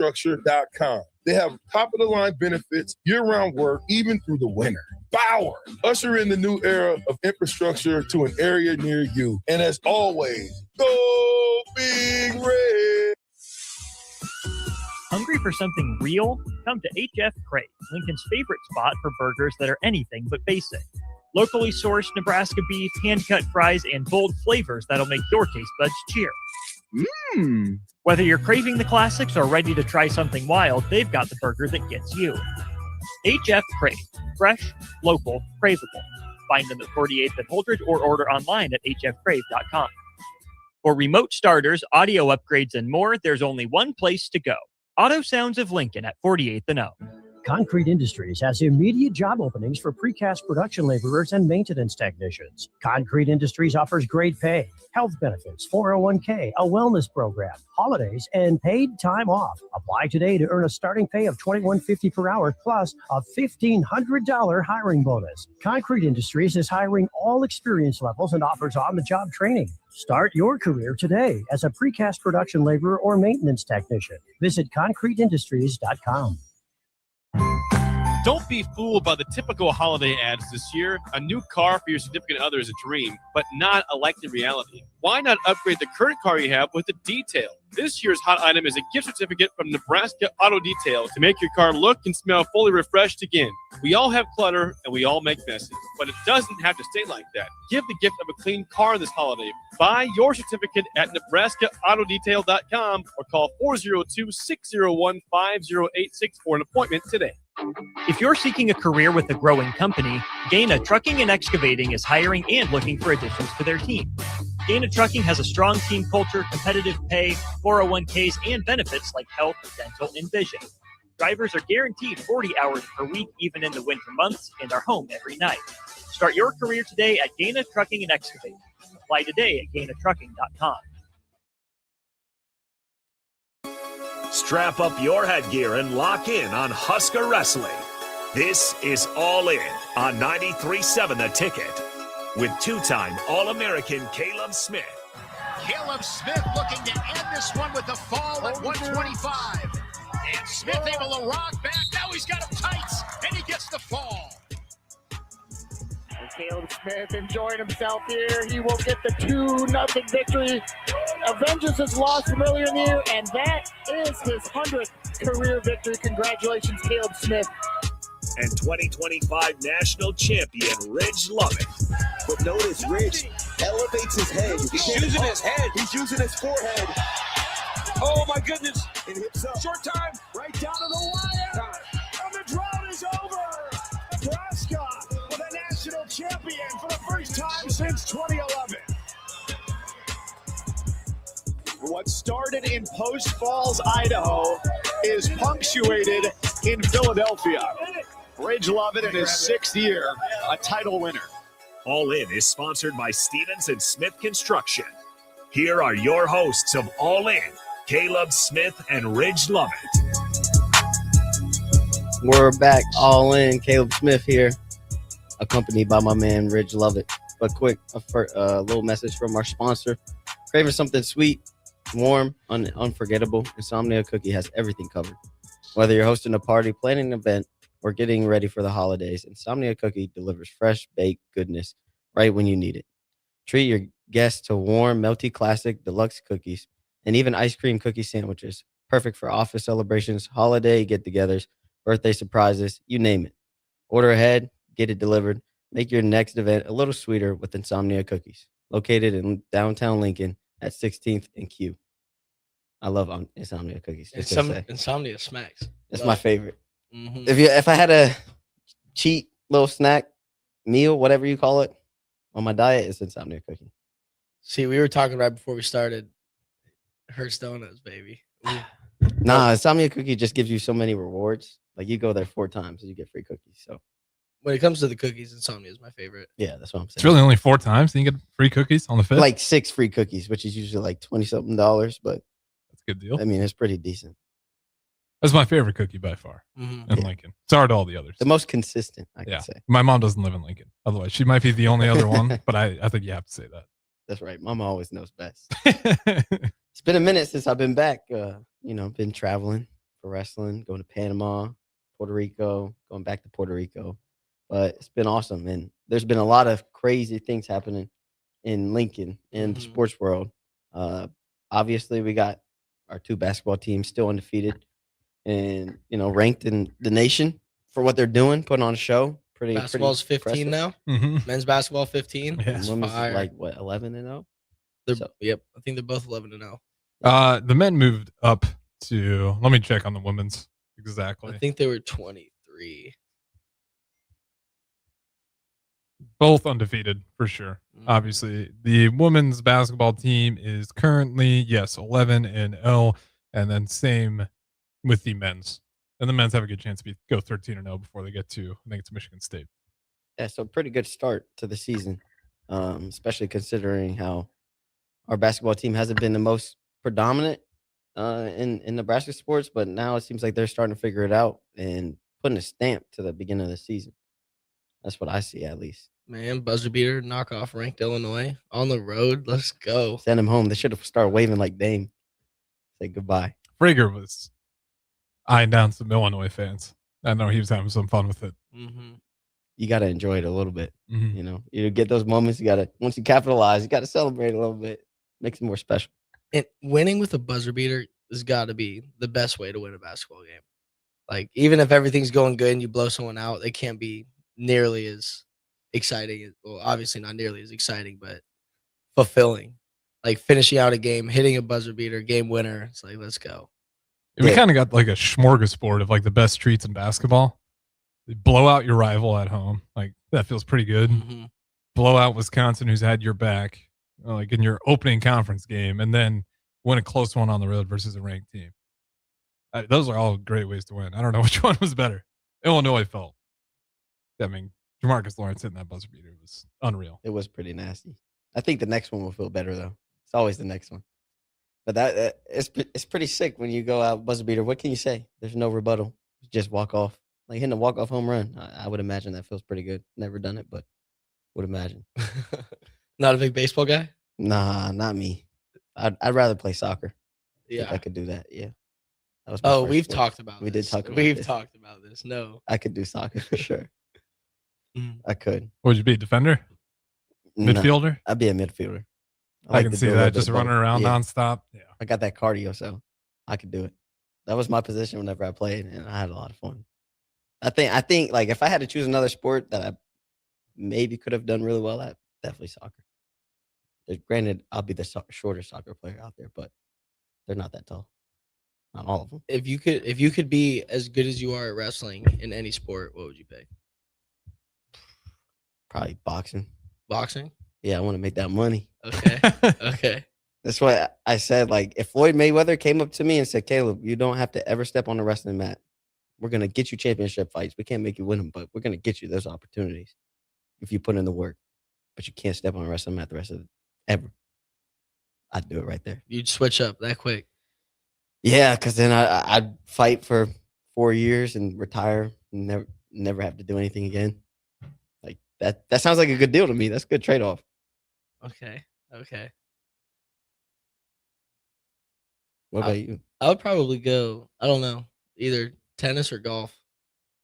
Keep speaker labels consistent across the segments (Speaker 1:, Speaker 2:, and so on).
Speaker 1: Infrastructure.com. They have top-of-the-line benefits, year-round work, even through the winter. Bauer, usher in the new era of infrastructure to an area near you. And as always, go Big Red.
Speaker 2: Hungry for something real? Come to HF Crave, Lincoln's favorite spot for burgers that are anything but basic. Locally sourced Nebraska beef, hand-cut fries, and bold flavors that'll make your taste buds cheer. Whether you're craving the classics or ready to try something wild, they've got the burger that gets you. HF Crave. Fresh, local, craveable. Find them at 48th and Holdridge or order online at hfcrave.com. For remote starters, audio upgrades, and more, there's only one place to go. Auto Sounds of Lincoln at 48th and O.
Speaker 3: Concrete Industries has immediate job openings for precast production laborers and maintenance technicians. Concrete Industries offers great pay, health benefits, 401k, a wellness program, holidays, and paid time off. Apply today to earn a starting pay of $21.50 per hour plus a $1,500 hiring bonus. Concrete Industries is hiring all experience levels and offers on-the-job training. Start your career today as a precast production laborer or maintenance technician. Visit concreteindustries.com.
Speaker 4: Don't be fooled by the typical holiday ads this year. A new car for your significant other is a dream, but not a likely reality. Why not upgrade the current car you have with a detail? This year's hot item is a gift certificate from Nebraska Auto Detail to make your car look and smell fully refreshed again. We all have clutter and we all make messes, but it doesn't have to stay like that. Give the gift of a clean car this holiday. Buy your certificate at NebraskaAutoDetail.com or call 402-601-5086 for an appointment today.
Speaker 2: If you're seeking a career with a growing company, Gaina Trucking and Excavating is hiring and looking for additions to their team. Gaina Trucking has a strong team culture, competitive pay, 401ks, and benefits like health, dental, and vision. Drivers are guaranteed 40 hours per week, even in the winter months, and are home every night. Start your career today at Gaina Trucking and Excavating. Apply today at GainaTrucking.com.
Speaker 5: Strap up your headgear and lock in on Husker Wrestling. This is All In on 93.7 The Ticket with two-time All-American Caleb Smith.
Speaker 6: Caleb Smith looking to end this one with a fall at 125. And Smith able to rock back. Now he's got him tights, and he gets the fall.
Speaker 7: And Caleb Smith enjoying himself here. He will get the 2-0 victory. Avenges his loss from earlier in the year, and that is his 100th career victory. Congratulations, Caleb Smith.
Speaker 5: And 2025 national champion, Ridge Lovett.
Speaker 8: But notice, Ridge elevates his head.
Speaker 9: He's using his head.
Speaker 8: He's using his forehead.
Speaker 9: Oh, my goodness.
Speaker 8: And hips up.
Speaker 9: Short time.
Speaker 8: Right down to the wire. And the drought is over. Nebraska with a national champion for the first time since 2011. What started in Post Falls, Idaho, is punctuated in Philadelphia. Ridge Lovett in his 6th year, a title winner.
Speaker 5: All In is sponsored by Stevens and Smith Construction. Here are your hosts of All In, Caleb Smith and Ridge Lovett.
Speaker 10: We're back, All In, Caleb Smith here, accompanied by my man Ridge Lovett. But quick, a little message from our sponsor. Craving something sweet, warm, unforgettable, Insomnia Cookie has everything covered. Whether you're hosting a party, planning an event, or getting ready for the holidays, Insomnia Cookie delivers fresh baked goodness right when you need it. Treat your guests to warm, melty classic deluxe cookies and even ice cream cookie sandwiches. Perfect for office celebrations, holiday get-togethers, birthday surprises, you name it. Order ahead, get it delivered. Make your next event a little sweeter with Insomnia Cookies. Located in downtown Lincoln at 16th and Q. I love Insomnia Cookies.
Speaker 11: Insomnia smacks.
Speaker 10: It's my favorite.
Speaker 11: Mm-hmm.
Speaker 10: If I had a cheat little snack meal, whatever you call it, on my diet, it's Insomnia Cookie.
Speaker 11: See, we were talking right before we started. Hurts Donuts, baby.
Speaker 10: Nah, Insomnia Cookie just gives you so many rewards. Like you go there 4 times and you get free cookies. So
Speaker 11: when it comes to the cookies, Insomnia is my favorite.
Speaker 10: Yeah, that's what I'm saying.
Speaker 12: It's really only 4 times and you get free cookies on the 5th?
Speaker 10: Like 6 free cookies, which is usually like $20-something, but
Speaker 12: that's a good deal.
Speaker 10: I mean, it's pretty decent.
Speaker 12: That's my favorite cookie by far in Lincoln. Sorry to all the others.
Speaker 10: The most consistent, I can say.
Speaker 12: My mom doesn't live in Lincoln. Otherwise, she might be the only other one, but I think you have to say that.
Speaker 10: That's right. Mama always knows best. It's been a minute since I've been back. Been traveling for wrestling, going to Panama, Puerto Rico, going back to Puerto Rico. But it's been awesome, and there's been a lot of crazy things happening in Lincoln in the sports world. Obviously, we got our 2 basketball teams still undefeated, and ranked in the nation for what they're doing, putting on a show.
Speaker 11: Basketball's 15
Speaker 10: impressive.
Speaker 11: now.
Speaker 12: Mhm.
Speaker 11: Men's basketball 15.
Speaker 12: Yeah.
Speaker 11: That's
Speaker 10: Women's is
Speaker 11: fire.
Speaker 10: like what 11-0.
Speaker 11: Yep, I think they're both 11-0.
Speaker 12: The men moved up to. Let me check on the women's exactly.
Speaker 11: I think they were 23.
Speaker 12: Both undefeated for sure. Obviously, the women's basketball team is currently 11-0, and then same with the men's. And the men's have a good chance to go 13-0 before they get to, I think it's Michigan State.
Speaker 10: Yeah, so pretty good start to the season, especially considering how our basketball team hasn't been the most predominant in Nebraska sports, but now it seems like they're starting to figure it out and putting a stamp to the beginning of the season. That's what I see, at least.
Speaker 11: Man, buzzer beater, knockoff ranked Illinois on the road. Let's go.
Speaker 10: Send him home. They should have started waving like Dame. Say goodbye.
Speaker 12: Frager was eyeing down some Illinois fans. I know he was having some fun with it.
Speaker 11: Mm-hmm.
Speaker 10: You got to enjoy it a little bit.
Speaker 12: Mm-hmm.
Speaker 10: You get those moments. Once you capitalize, you got to celebrate a little bit. Makes it more special.
Speaker 11: And winning with a buzzer beater has got to be the best way to win a basketball game. Like, even if everything's going good and you blow someone out, it can't be nearly as exciting. Well, obviously not nearly as exciting, but fulfilling. Like finishing out a game, hitting a buzzer beater, game winner. It's like, let's go.
Speaker 12: We kind of got like a smorgasbord of like the best treats in basketball. They blow out your rival at home. Like that feels pretty good.
Speaker 11: Mm-hmm.
Speaker 12: Blow out Wisconsin, who's had your back, like in your opening conference game, and then win a close one on the road versus a ranked team. Those are all great ways to win. I don't know which one was better. Illinois felt. I mean, Jamarcus Lawrence hitting that buzzer beater was unreal.
Speaker 10: It was pretty nasty. I think the next one will feel better though. It's always the next one. But it's pretty sick when you go out buzzer beater. What can you say? There's no rebuttal. Just walk off. Like hitting a walk-off home run. I would imagine that feels pretty good. Never done it, but would imagine.
Speaker 11: Not a big baseball guy?
Speaker 10: Nah, not me. I'd rather play soccer.
Speaker 11: Yeah.
Speaker 10: If I could do that. Yeah. That was
Speaker 11: We've talked about
Speaker 10: We
Speaker 11: this.
Speaker 10: did talk about
Speaker 11: We've
Speaker 10: this.
Speaker 11: talked about this. No.
Speaker 10: I could do soccer for sure. I could.
Speaker 12: Would you be a defender? Midfielder?
Speaker 10: I'd be a midfielder.
Speaker 12: I can see that. Just running around nonstop. Yeah.
Speaker 10: I got that cardio, so I could do it. That was my position whenever I played, and I had a lot of fun. I think like if I had to choose another sport that I maybe could have done really well at, definitely soccer. Granted, I'll be the shorter soccer player out there, but they're not that tall. Not all of them.
Speaker 11: If you could be as good as you are at wrestling in any sport, what would you pick?
Speaker 10: Probably boxing.
Speaker 11: Boxing?
Speaker 10: Yeah, I want to make that money.
Speaker 11: Okay. Okay.
Speaker 10: That's why I said, like, if Floyd Mayweather came up to me and said, Caleb, you don't have to ever step on the wrestling mat. We're going to get you championship fights. We can't make you win them, but we're going to get you those opportunities if you put in the work. But you can't step on a wrestling mat the rest of ever. I'd do it right there.
Speaker 11: You'd switch up that quick.
Speaker 10: Yeah, because then I'd fight for 4 years and retire and never have to do anything again. Like that sounds like a good deal to me. That's a good trade-off.
Speaker 11: Okay. Okay.
Speaker 10: What about you?
Speaker 11: I would probably go, I don't know, either tennis or golf.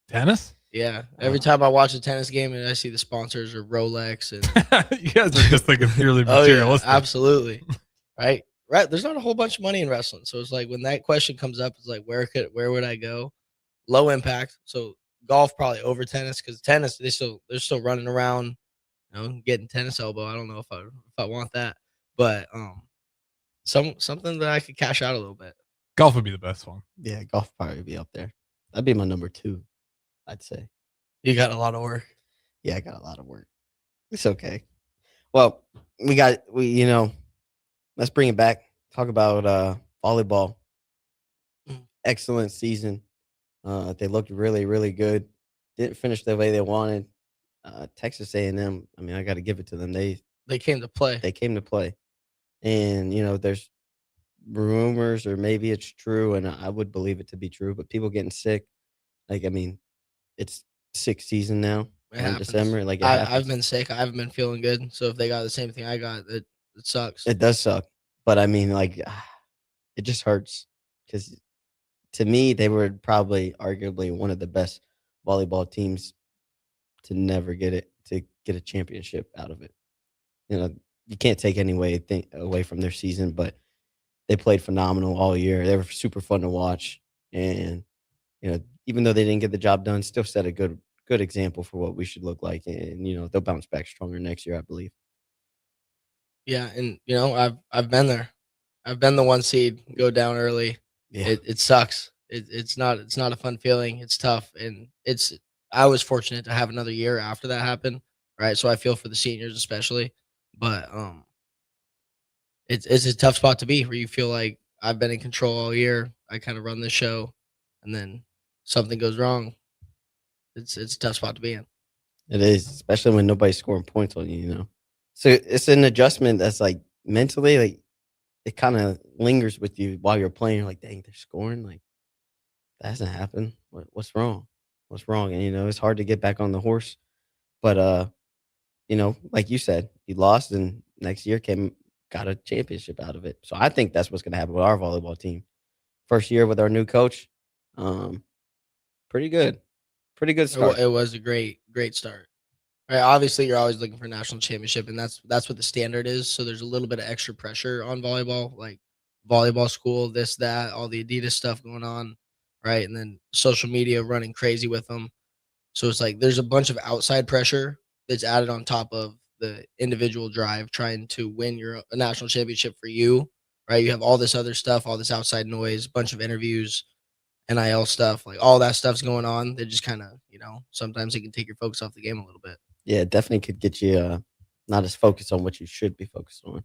Speaker 12: Tennis?
Speaker 11: Yeah. Every time I watch a tennis game and I see the sponsors or Rolex and
Speaker 12: You guys are just thinking purely
Speaker 11: oh, yeah,
Speaker 12: materialistic.
Speaker 11: absolutely. Right. There's not a whole bunch of money in wrestling. So it's like when that question comes up, it's like where would I go? Low impact. So golf probably over tennis, because tennis they're still running around, getting tennis elbow. I don't know if I want that. But something that I could cash out a little bit.
Speaker 12: Golf would be the best one.
Speaker 10: Yeah, golf probably would be up there. That'd be my number 2, I'd say.
Speaker 11: You got a lot of work.
Speaker 10: Yeah, I got a lot of work. It's okay. Well, let's bring it back. Talk about volleyball. Excellent season. They looked really, really good. Didn't finish the way they wanted. Texas A&M, I mean, I got to give it to them. They
Speaker 11: came to play.
Speaker 10: They came to play. And, there's rumors, or maybe it's true, and I would believe it to be true, but people getting sick. Like, I mean, it's 6th season now in December. Like,
Speaker 11: I've been sick. I haven't been feeling good. So if they got the same thing I got, it sucks.
Speaker 10: It does suck. But, I mean, like, it just hurts because to me, they were probably arguably one of the best volleyball teams to never get a championship out of it. You know, you can't take any away from their season, but they played phenomenal all year. They were super fun to watch, and even though they didn't get the job done, still set a good example for what we should look like. And they'll bounce back stronger next year, I believe.
Speaker 11: Yeah, and I've been there. I've been the 1 seed, go down early.
Speaker 10: Yeah.
Speaker 11: It sucks. It's not a fun feeling. It's tough, and I was fortunate to have another year after that happened, right? So I feel for the seniors especially, but it's a tough spot to be where you feel like I've been in control all year. I kind of run the show, and then something goes wrong. It's a tough spot to be in.
Speaker 10: It is, especially when nobody's scoring points on you. So it's an adjustment that's like mentally, like it kind of lingers with you while you're playing. You're like, dang, they're scoring. Like that hasn't happened. What's wrong? What's wrong? And it's hard to get back on the horse. But like you said, you lost, and next year got a championship out of it. So I think that's what's going to happen with our volleyball team. First year with our new coach, pretty good start.
Speaker 11: It was a great start. Right, obviously, you're always looking for a national championship, and that's what the standard is. So there's a little bit of extra pressure on volleyball, like volleyball school, this, that, all the Adidas stuff going on, right? And then social media running crazy with them. So it's like there's a bunch of outside pressure that's added on top of the individual drive trying to win a national championship for you, right? You have all this other stuff, all this outside noise, bunch of interviews, NIL stuff, like all that stuff's going on. They just kind of, sometimes it can take your focus off the game a little bit.
Speaker 10: Yeah, it definitely could get you not as focused on what you should be focused on.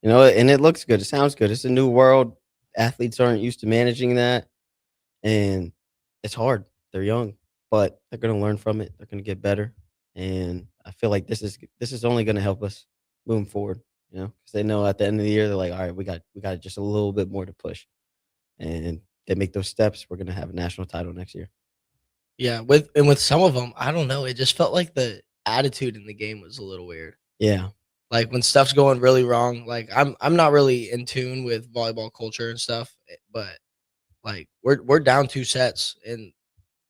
Speaker 10: And it looks good. It sounds good. It's a new world. Athletes aren't used to managing that. And it's hard. They're young, but they're going to learn from it. They're going to get better. And I feel like this is only going to help us moving forward, because they know at the end of the year, they're like, all right, we got just a little bit more to push. And they make those steps, we're going to have a national title next year.
Speaker 11: Yeah, with some of them, I don't know. It just felt like the attitude in the game was a little weird.
Speaker 10: Yeah.
Speaker 11: Like when stuff's going really wrong, like I'm not really in tune with volleyball culture and stuff, but like we're down 2 sets, and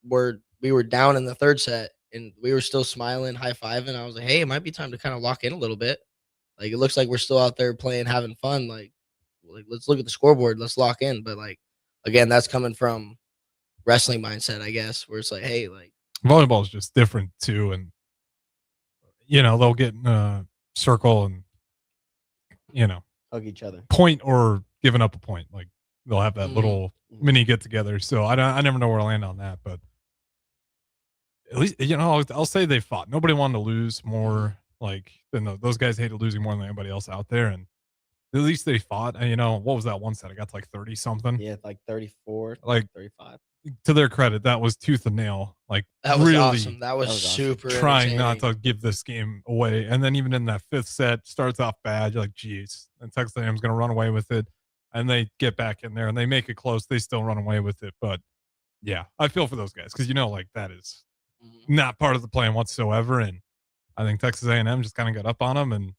Speaker 11: we were down in the 3rd set, and we were still smiling, high-fiving. I was like, hey, it might be time to kind of lock in a little bit. Like it looks like we're still out there playing, having fun. Like let's look at the scoreboard, let's lock in. But like again, that's coming from wrestling mindset, I guess, where it's like, hey, like
Speaker 12: volleyball is just different too, and they'll get in a circle and
Speaker 10: hug each other,
Speaker 12: point or giving up a point. Like they'll have that little mini get together. So I never know where to land on that, but at least I'll say they fought. Nobody wanted to lose more. Like those guys hated losing more than anybody else out there, and at least they fought. And what was that one set? I got to like 30 something.
Speaker 10: Yeah, like 34,
Speaker 12: like
Speaker 10: 35.
Speaker 12: To their credit, that was tooth and nail. Like
Speaker 11: that was
Speaker 12: really
Speaker 11: awesome. That was super
Speaker 12: trying not to give this game away. And then even in that 5th set, starts off bad. You're like, geez, and Texas A&M's going to run away with it. And they get back in there and they make it close. They still run away with it. But yeah, I feel for those guys because like that is not part of the plan whatsoever. And I think Texas A&M just kind of got up on them. And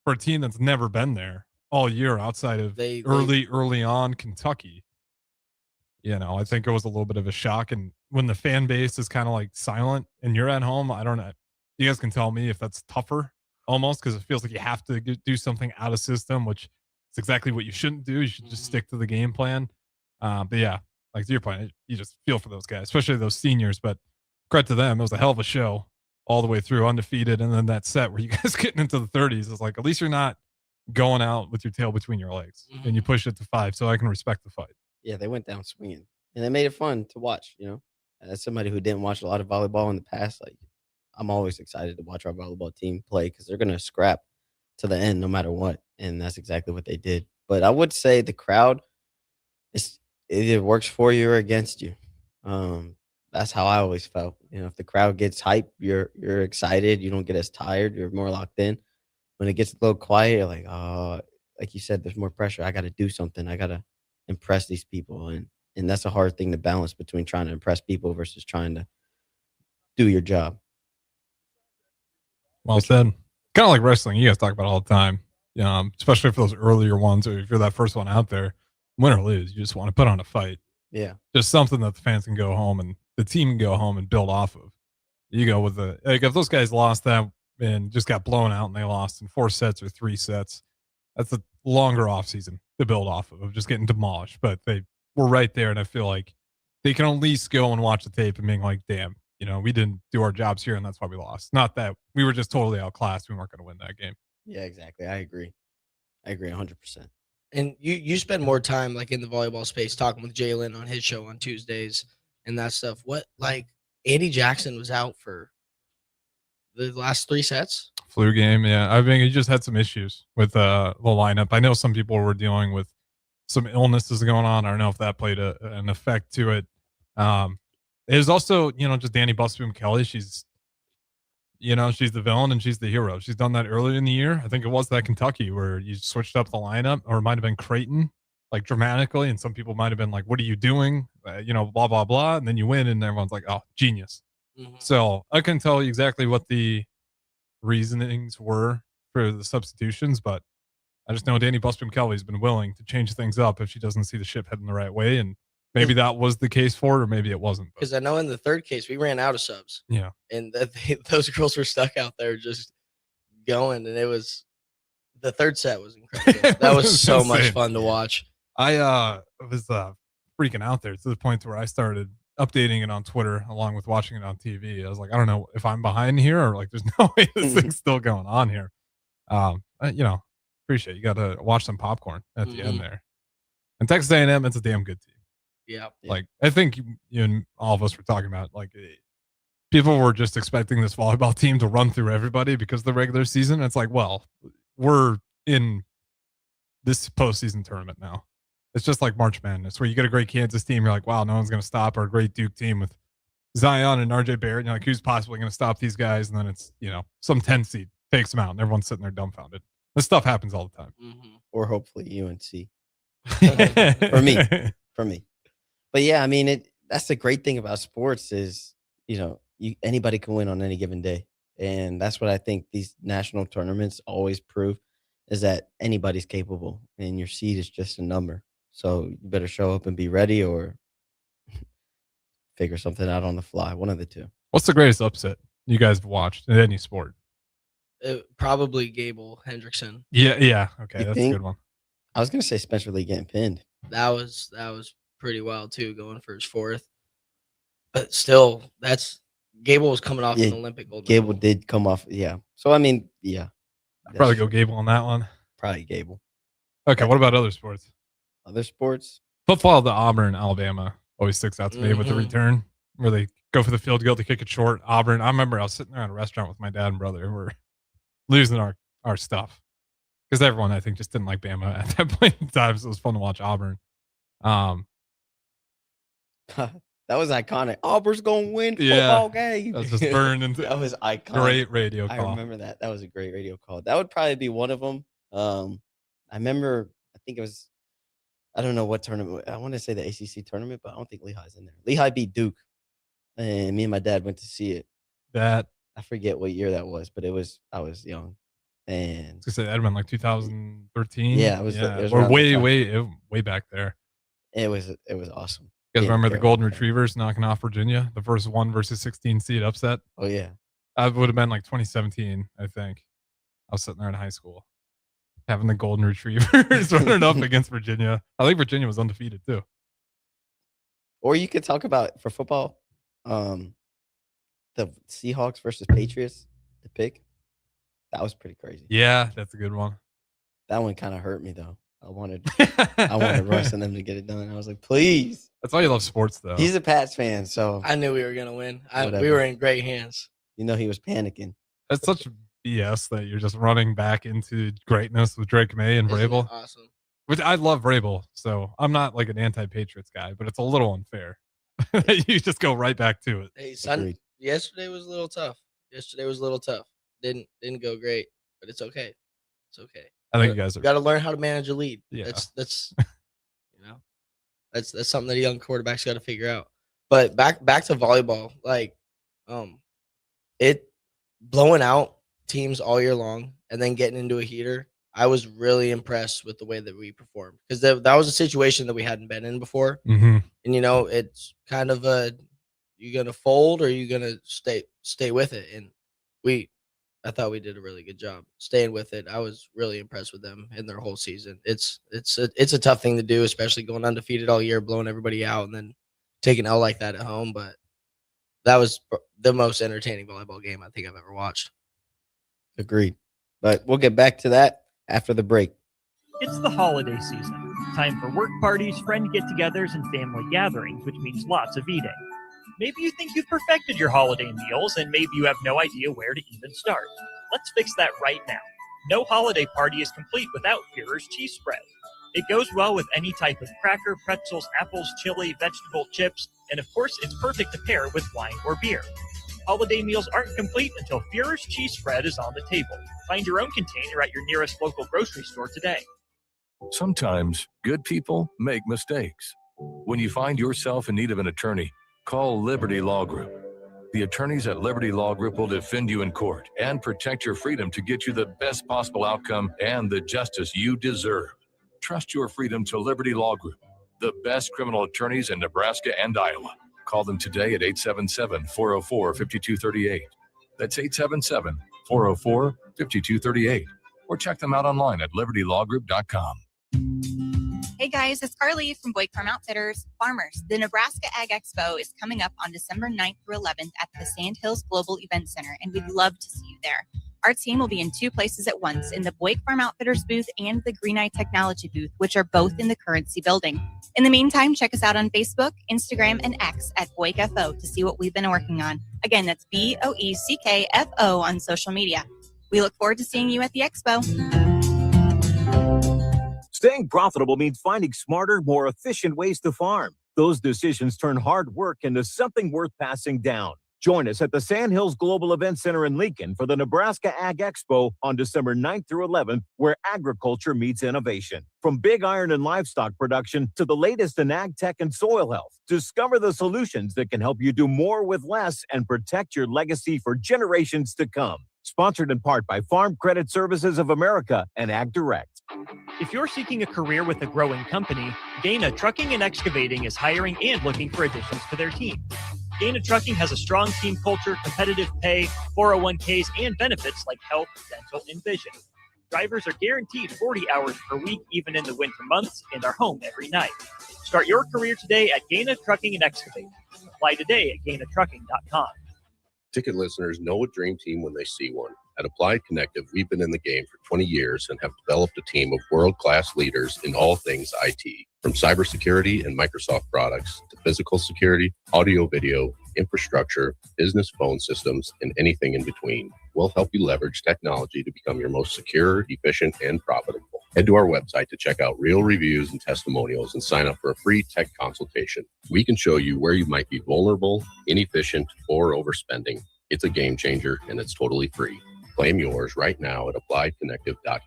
Speaker 12: for a team that's never been there all year outside of early on Kentucky, I think it was a little bit of a shock. And when the fan base is kind of like silent and you're at home, I don't know. You guys can tell me if that's tougher almost, because it feels like you have to do something out of system, which is exactly what you shouldn't do. You should just stick to the game plan. But yeah, like to your point, you just feel for those guys, especially those seniors. But credit to them, it was a hell of a show all the way through, undefeated. And then that set where you guys getting into the 30s is like, at least you're not going out with your tail between your legs and you push it to 5. So I can respect the fight.
Speaker 10: Yeah, they went down swinging, and they made it fun to watch. As somebody who didn't watch a lot of volleyball in the past, like I'm always excited to watch our volleyball team play because they're gonna scrap to the end no matter what, and that's exactly what they did. But I would say the crowd, it either works for you or against you. That's how I always felt. If the crowd gets hype, you're excited. You don't get as tired. You're more locked in. When it gets a little quiet, you're like, oh, like you said, there's more pressure. I got to do something. I got to impress these people. And that's a hard thing to balance between trying to impress people versus trying to do your job.
Speaker 12: Well said. Kind of like wrestling. You guys talk about it all the time. Especially for those earlier ones, or if you're that first one out there, win or lose, you just want to put on a fight.
Speaker 10: Yeah.
Speaker 12: Just something that the fans can go home and the team can go home and build off of. You go with if those guys lost that and just got blown out and they lost in 4 sets or 3 sets, that's a longer offseason to build off of just getting demolished. But they were right there, and I feel like they can at least go and watch the tape and being like, damn, we didn't do our jobs here, and that's why we lost. Not that we were just totally outclassed. We weren't going to win that game.
Speaker 10: Yeah, exactly. I agree 100%.
Speaker 11: And you spend more time like in the volleyball space talking with Jalen on his show on Tuesdays and that stuff. What, like, Andy Jackson was out for the last 3 sets?
Speaker 12: Flu game, yeah. I mean, he just had some issues with the lineup. I know some people were dealing with some illnesses going on. I don't know if that played an effect to it. It was also, just Danny Busboom Kelly. She's the villain and she's the hero. She's done that earlier in the year. I think it was that Kentucky where you switched up the lineup, or it might have been Creighton, like dramatically. And some people might have been like, what are you doing? Blah, blah, blah. And then you win and everyone's like, oh, genius. Mm-hmm. So I couldn't tell you exactly what the reasonings were for the substitutions, but I just know Danny Busboom Kelly's been willing to change things up if she doesn't see the ship heading the right way. And maybe that was the case for it, or maybe it wasn't.
Speaker 11: Because I know in the third case, we ran out of subs.
Speaker 12: Yeah.
Speaker 11: And those girls were stuck out there just going. And the third set was incredible. That was so much fun to watch.
Speaker 12: I was freaking out there to the point where I started updating it on Twitter along with watching it on TV. I was like, I don't know if I'm behind here or like there's no way this thing's still going on here. Appreciate you got to watch some popcorn at the end there. And Texas A&M, it's a damn good team.
Speaker 11: Yeah.
Speaker 12: Like, I think you and all of us were talking about, like, people were just expecting this volleyball team to run through everybody because of the regular season. It's like, well, we're in this postseason tournament now. It's just like March Madness, where you get a great Kansas team. You're like, wow, no one's going to stop. Or a great Duke team with Zion and RJ Barrett. You're like, who's possibly going to stop these guys? And then it's, some 10 seed takes them out and everyone's sitting there dumbfounded. This stuff happens all the time.
Speaker 10: Mm-hmm. Or hopefully UNC. For me. But yeah, I mean, that's the great thing about sports is, anybody can win on any given day. And that's what I think these national tournaments always prove, is that anybody's capable and your seed is just a number. So you better show up and be ready or figure something out on the fly. One of the two.
Speaker 12: What's the greatest upset you guys have watched in any sport?
Speaker 11: Probably Gable Hendrickson.
Speaker 12: Yeah. Okay, that's a good one.
Speaker 10: I was going to say Spencer Lee getting pinned.
Speaker 11: That was pretty wild too, going for his 4th. But still, Gable was coming off an Olympic gold medal.
Speaker 10: Gable did come off, yeah. So I mean, yeah.
Speaker 12: I'd probably go Gable on that one.
Speaker 10: Probably Gable.
Speaker 12: Okay, what about other sports?
Speaker 10: Other sports?
Speaker 12: Football, the Auburn, Alabama always sticks out to me with the return where they go for the field goal to kick it short. Auburn. I remember I was sitting there at a restaurant with my dad and brother, and we're losing our stuff because everyone, I think, just didn't like Bama at that point in time. So it was fun to watch Auburn.
Speaker 10: That was iconic. Auburn's gonna win football game.
Speaker 12: That was just burned into.
Speaker 10: That was iconic.
Speaker 12: Great radio call.
Speaker 10: I remember that. That was a great radio call. That would probably be one of them. I remember. I think it was. I don't know what tournament. I want to say the ACC tournament, but I don't think Lehigh's in there. Lehigh beat Duke, and me and my dad went to see it.
Speaker 12: I
Speaker 10: forget what year that was, but I was young, and I was
Speaker 12: gonna say that'd have been like 2013.
Speaker 10: Yeah, it was
Speaker 12: or way back there.
Speaker 10: It was awesome.
Speaker 12: You guys remember the Golden Retrievers knocking off Virginia, the first 1 versus 16 seed upset?
Speaker 10: Oh yeah,
Speaker 12: that would have been like 2017, I think. I was sitting there in high school, having the Golden Retrievers running up against Virginia. I think Virginia was undefeated too.
Speaker 10: Or you could talk about for football, the Seahawks versus Patriots, the pick. That was pretty crazy.
Speaker 12: Yeah, that's a good one.
Speaker 10: That one kind of hurt me though. I wanted Russ and them to get it done. I was like, please.
Speaker 12: That's why you love sports, though.
Speaker 10: He's a Pats fan, so
Speaker 11: I knew we were gonna win. We were in great hands.
Speaker 10: He was panicking.
Speaker 12: That's such BS that you're just running back into greatness with Drake May and Vrabel.
Speaker 11: Awesome.
Speaker 12: Which I love Vrabel, so I'm not like an anti-Patriots guy, but it's a little unfair that you just go right back to it.
Speaker 11: Hey, yesterday was a little tough. Didn't go great, but it's okay. It's okay.
Speaker 12: I think you guys
Speaker 11: got to learn how to manage a lead.
Speaker 12: Yeah.
Speaker 11: That's that's something that a young quarterback's got to figure out. But back to volleyball, like it blowing out teams all year long and then getting into a heater. I was really impressed with the way that we performed because that was a situation that we hadn't been in before.
Speaker 12: Mm-hmm.
Speaker 11: And, it's kind of you going to fold or you going to stay with it? And I thought we did a really good job staying with it. I was really impressed with them in their whole season. It's a tough thing to do, especially going undefeated all year, blowing everybody out, and then taking an L like that at home. But that was the most entertaining volleyball game I think I've ever watched.
Speaker 10: Agreed. But we'll get back to that after the break.
Speaker 2: It's the holiday season. Time for work parties, friend get-togethers, and family gatherings, which means lots of eating. Maybe you think you've perfected your holiday meals, and maybe you have no idea where to even start. Let's fix that right now. No holiday party is complete without Führer's cheese spread. It goes well with any type of cracker, pretzels, apples, chili, vegetable chips, and of course, it's perfect to pair with wine or beer. Holiday meals aren't complete until Führer's cheese spread is on the table. Find your own container at your nearest local grocery store today.
Speaker 13: Sometimes good people make mistakes. When you find yourself in need of an attorney, call Liberty Law Group. The attorneys at Liberty Law Group will defend you in court and protect your freedom to get you the best possible outcome and the justice you deserve. Trust your freedom to Liberty Law Group, the best criminal attorneys in Nebraska and Iowa. Call them today at 877-404-5238. That's 877-404-5238. Or check them out online at libertylawgroup.com.
Speaker 14: Hey guys, it's Carly from Boyd Farm Outfitters. Farmers, the Nebraska Ag Expo is coming up on December 9th through 11th at the Sandhills Global Event Center, and we'd love to see you there. Our team will be in two places at once, in the Boyd Farm Outfitters booth and the Green Eye Technology booth, which are both in the Currency building. In the meantime, check us out on Facebook, Instagram, and X at BoydFO to see what we've been working on. Again, that's BOECKFO on social media. We look forward to seeing you at the Expo.
Speaker 15: Staying profitable means finding smarter, more efficient ways to farm. Those decisions turn hard work into something worth passing down. Join us at the Sandhills Global Event Center in Lincoln for the Nebraska Ag Expo on December 9th through 11th, where agriculture meets innovation. From big iron and livestock production to the latest in ag tech and soil health, discover the solutions that can help you do more with less and protect your legacy for generations to come. Sponsored in part by Farm Credit Services of America and Ag Direct.
Speaker 2: If you're seeking a career with a growing company, Gaina Trucking and Excavating is hiring and looking for additions to their team. Gaina Trucking has a strong team culture, competitive pay, 401ks, and benefits like health, dental, and vision. Drivers are guaranteed 40 hours per week, even in the winter months, and are home every night. Start your career today at Gaina Trucking and Excavating. Apply today at GainaTrucking.com.
Speaker 16: Ticket listeners know a dream team when they see one. At Applied Connective, we've been in the game for 20 years and have developed a team of world-class leaders in all things IT, from cybersecurity and Microsoft products to physical security, audio-video, infrastructure, business phone systems, and anything in between. We'll help you leverage technology to become your most secure, efficient, and profitable. Head to our website to check out real reviews and testimonials and sign up for a free tech consultation. We can show you where you might be vulnerable, inefficient, or overspending. It's a game changer, and it's totally free. Claim yours right now at appliedconnective.com.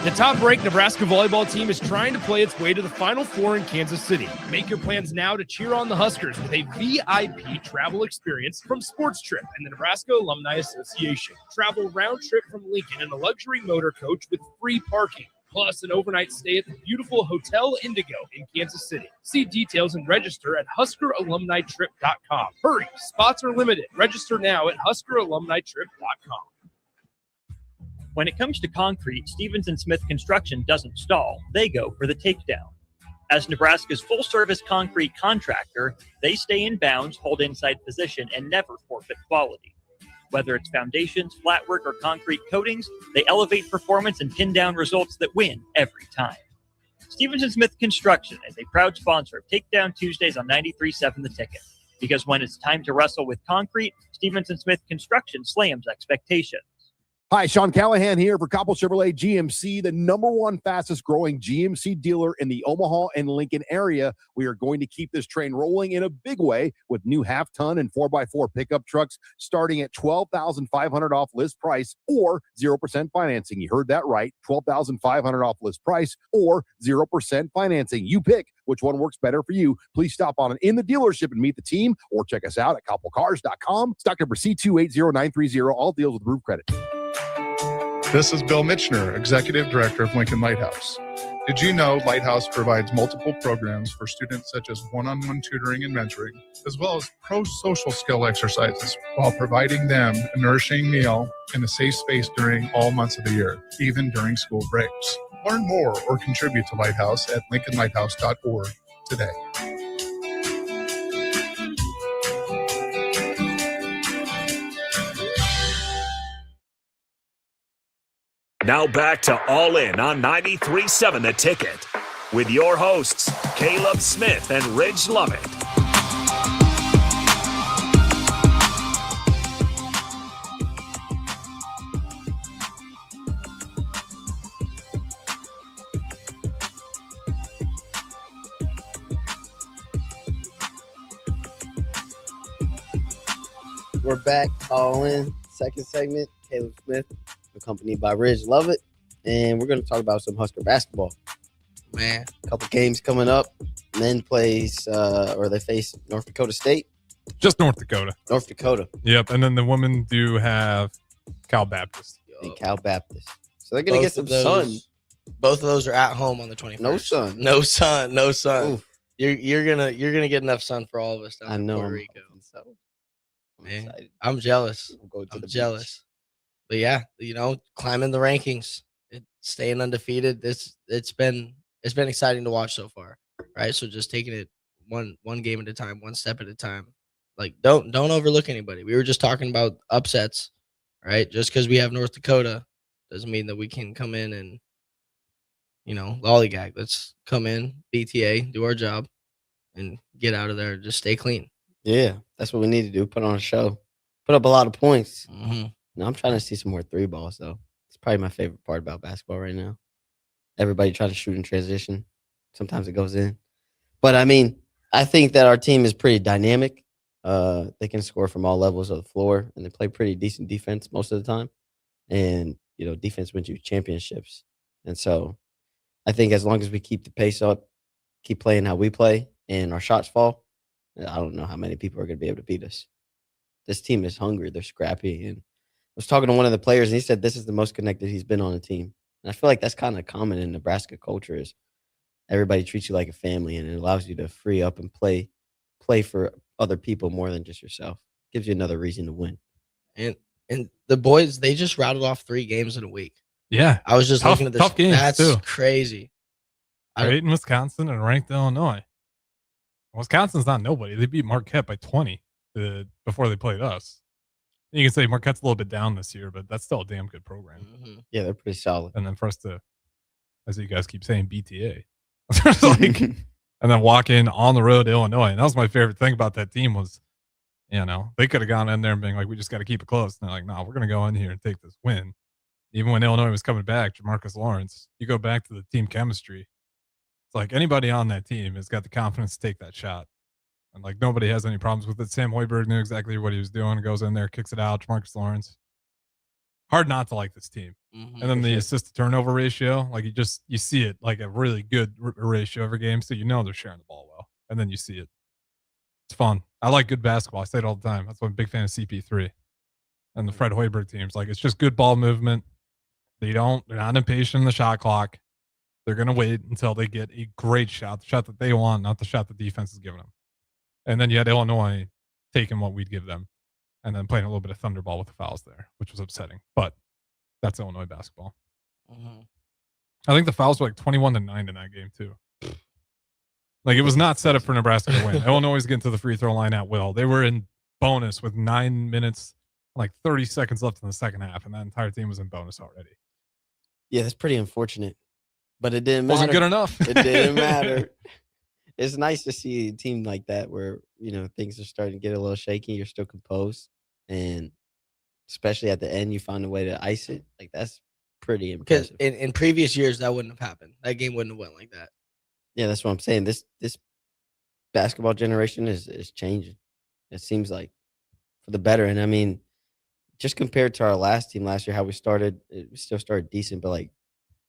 Speaker 4: The top-ranked Nebraska volleyball team is trying to play its way to the Final Four in Kansas City. Make your plans now to cheer on the Huskers with a VIP travel experience from Sports Trip and the Nebraska Alumni Association. Travel round trip from Lincoln in a luxury motor coach with free parking, plus an overnight stay at the beautiful Hotel Indigo in Kansas City. See details and register at HuskerAlumniTrip.com. Hurry, spots are limited. Register now at HuskerAlumniTrip.com.
Speaker 2: When it comes to concrete, Stevens & Smith Construction doesn't stall. They go for the takedown. As Nebraska's full-service concrete contractor, they stay in bounds, hold inside position, and never forfeit quality. Whether it's foundations, flatwork, or concrete coatings, they elevate performance and pin down results that win every time. Stevens & Smith Construction is a proud sponsor of Takedown Tuesdays on 93.7 The Ticket. Because when it's time to wrestle with concrete, Stevens & Smith Construction slams expectations.
Speaker 17: Hi, Sean Callahan here for Coppell Chevrolet GMC, the #1 fastest growing GMC dealer in the Omaha and Lincoln area. We are going to keep this train rolling in a big way with new half-ton and 4x4 pickup trucks starting at $12,500 off list price or 0% financing. You heard that right, $12,500 off list price or 0% financing. You pick which one works better for you. Please stop on in the dealership and meet the team or check us out at CoppellCars.com. Stock number C280930. All deals with approved credit.
Speaker 18: This is Bill Mitchner, Executive Director of Lincoln Lighthouse. Did you know Lighthouse provides multiple programs for students such as one-on-one tutoring and mentoring, as well as pro-social skill exercises, while providing them a nourishing meal and a safe space during all months of the year, even during school breaks? Learn more or contribute to Lighthouse at lincolnlighthouse.org today.
Speaker 5: Now back to All In on 93.7 The Ticket with your hosts, Caleb Smith and Ridge Lovett.
Speaker 10: We're back, All In, second segment. Caleb Smith, accompanied by Ridge Lovett, and we're going to talk about some Husker basketball.
Speaker 11: Man,
Speaker 10: a couple games coming up. Men plays, or they face North Dakota State.
Speaker 12: Just North Dakota.
Speaker 10: North Dakota.
Speaker 12: Yep, and then the women do have Cal Baptist.
Speaker 10: And Cal Baptist. So they're going to get some sun.
Speaker 11: Both of those are at home on the 21st.
Speaker 10: No sun.
Speaker 11: No sun. No sun.
Speaker 10: Oof.
Speaker 11: You're gonna get enough sun for all of us down in Puerto Rico.
Speaker 10: So
Speaker 11: man, I'm jealous. I'm jealous.
Speaker 10: Beach.
Speaker 11: But yeah, climbing the rankings, staying undefeated. It's been exciting to watch so far, right? So just taking it one game at a time, one step at a time. Like don't overlook anybody. We were just talking about upsets, right? Just because we have North Dakota doesn't mean that we can come in and lollygag. Let's come in, BTA, do our job, and get out of there. Just stay clean.
Speaker 10: Yeah, that's what we need to do. Put on a show. Put up a lot of points.
Speaker 11: Mm-hmm.
Speaker 10: Now, I'm trying to see some more three balls, though. It's probably my favorite part about basketball right now. Everybody trying to shoot in transition. Sometimes it goes in. But, I think that our team is pretty dynamic. They can score from all levels of the floor, and they play pretty decent defense most of the time. And, defense wins you championships. And so I think as long as we keep the pace up, keep playing how we play, and our shots fall, I don't know how many people are going to be able to beat us. This team is hungry. They're scrappy. And I was talking to one of the players, and he said this is the most connected he's been on a team. And I feel like that's kind of common in Nebraska culture is everybody treats you like a family, and it allows you to free up and play for other people more than just yourself. Gives you another reason to win.
Speaker 11: And the boys, they just rattled off 3 games in a week.
Speaker 12: Yeah.
Speaker 11: I was just looking at this.
Speaker 12: Tough games,
Speaker 11: that's
Speaker 12: too.
Speaker 11: crazy.
Speaker 12: Right in Wisconsin and ranked Illinois. Wisconsin's not nobody. They beat Marquette by 20 before they played us. You can say Marquette's a little bit down this year, but that's still a damn good program.
Speaker 11: Mm-hmm.
Speaker 10: Yeah, they're pretty solid.
Speaker 12: And then for us to, as you guys keep saying, BTA. And then walk in on the road to Illinois. And that was my favorite thing about that team was, they could have gone in there and been like, we just got to keep it close. And they're like, no, we're going to go in here and take this win. Even when Illinois was coming back, Jamarcus Lawrence, you go back to the team chemistry. It's like anybody on that team has got the confidence to take that shot. And like nobody has any problems with it. Sam Hoiberg knew exactly what he was doing. Goes in there, kicks it out. Jamarcus Lawrence. Hard not to like this team.
Speaker 11: Mm-hmm.
Speaker 12: And then the assist to turnover ratio, like you see it like a really good ratio every game. So they're sharing the ball well. And then you see it. It's fun. I like good basketball. I say it all the time. That's why I'm a big fan of CP3 and the Fred Hoiberg teams. Like it's just good ball movement. They're not impatient in the shot clock. They're going to wait until they get a great shot, the shot that they want, not the shot the defense is giving them. And then you had Illinois taking what we'd give them and then playing a little bit of thunderball with the fouls there, which was upsetting. But that's Illinois basketball.
Speaker 11: Mm-hmm.
Speaker 12: I think the fouls were like 21-9 in that game, too. Like, it was not set up for Nebraska to win. Illinois was getting to the free throw line at will. They were in bonus with 9 minutes, like 30 seconds left in the second half, and that entire team was in bonus already.
Speaker 10: Yeah, that's pretty unfortunate. But it didn't matter.
Speaker 12: Wasn't good enough.
Speaker 10: It didn't matter. It's nice to see a team like that where, things are starting to get a little shaky. You're still composed. And especially at the end, you find a way to ice it. Like, that's pretty
Speaker 11: Because
Speaker 10: impressive.
Speaker 11: in previous years, that wouldn't have happened. That game wouldn't have went like that.
Speaker 10: Yeah, that's what I'm saying. This basketball generation is changing. It seems like for the better. And, just compared to our last team last year, how we started, we still started decent. But, like,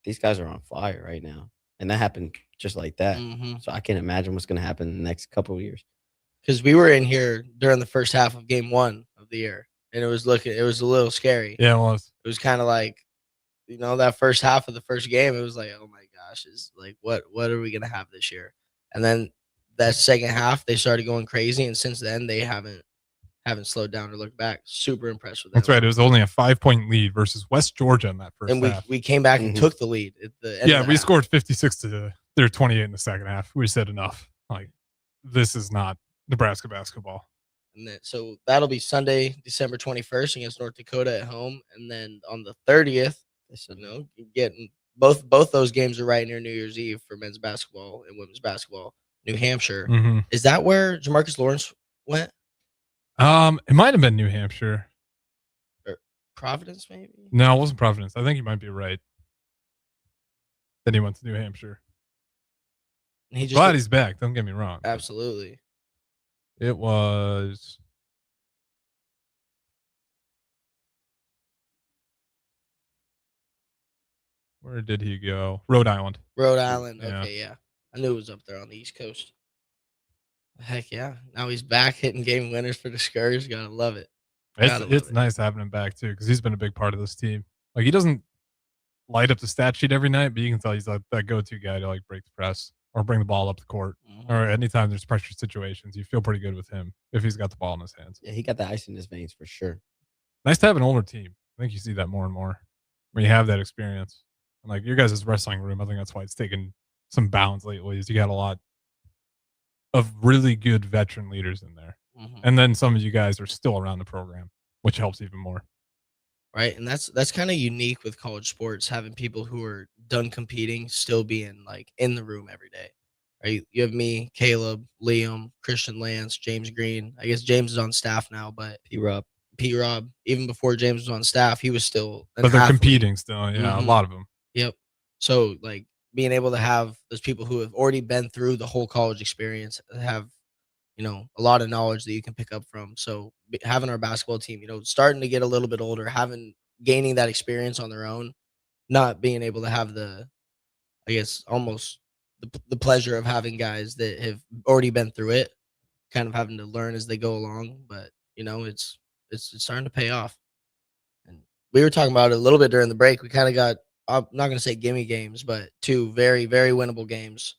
Speaker 10: these guys are on fire right now. And that happened just like that.
Speaker 11: Mm-hmm.
Speaker 10: So I can't imagine what's going to happen in the next couple of years.
Speaker 11: Because we were in here during the first half of game 1 of the year, and it was a little scary.
Speaker 12: Yeah, it was.
Speaker 11: It was kind of like, that first half of the first game, it was like, oh my gosh, is like what are we gonna have this year? And then that second half, they started going crazy, and since then they haven't slowed down or looked back. Super impressed with them.
Speaker 12: That's right. It was only a 5-point lead versus West Georgia in that first
Speaker 11: And
Speaker 12: half.
Speaker 11: we came back and took the lead at the end.
Speaker 12: Yeah,
Speaker 11: of the
Speaker 12: we
Speaker 11: half.
Speaker 12: scored 56 to their 28 in the second half. We said enough. Like, this is not Nebraska basketball.
Speaker 11: And then, so that'll be Sunday, December 21st against North Dakota at home, and then on the 30th, getting both those games are right near New Year's Eve for men's basketball and women's basketball. New Hampshire.
Speaker 12: Mhm.
Speaker 11: Is that where Jamarcus Lawrence went?
Speaker 12: It might have been New Hampshire.
Speaker 11: Or Providence, maybe?
Speaker 12: No, it wasn't Providence. I think you might be right. Then he went to New Hampshire.
Speaker 11: He just
Speaker 12: Glad he's back. Don't get me wrong.
Speaker 11: Absolutely.
Speaker 12: It was. Where did he go? Rhode Island.
Speaker 11: Rhode Island.
Speaker 12: Yeah.
Speaker 11: Okay, yeah. I knew it was up there on the East Coast. Heck yeah. Now he's back hitting game winners for the Scourge. Gotta love it.
Speaker 12: It's nice having him back too, because he's been a big part of this team. Like, he doesn't light up the stat sheet every night, but you can tell he's like that go-to guy to like break the press or bring the ball up the court, or anytime there's pressure situations, you feel pretty good with him if he's got the ball in his hands.
Speaker 10: Yeah, he got the ice in his veins for sure.
Speaker 12: Nice to have an older team. I think you see that more and more when you have that experience. And like your guys' wrestling room, I think that's why it's taken some bounds lately. Is you got a lot of really good veteran leaders in there, and then some of you guys are still around the program, which helps even more.
Speaker 11: Right. And that's kind of unique with college sports, having people who are done competing still being like in the room every day. Right. You have me, Caleb, Liam, Christian Lance, James Green. I guess James is on staff now, but
Speaker 10: P-Rob,
Speaker 11: even before James was on staff, he was still
Speaker 12: But they're competing still. Yeah, a lot of them.
Speaker 11: Yep. So like being able to have those people who have already been through the whole college experience have, a lot of knowledge that you can pick up from. So having our basketball team, starting to get a little bit older, gaining that experience on their own, not being able to have I guess almost the pleasure of having guys that have already been through it, kind of having to learn as they go along. But it's starting to pay off. And we were talking about it a little bit during the break. We kind of got, I'm not going to say gimme games, but two very, very winnable games.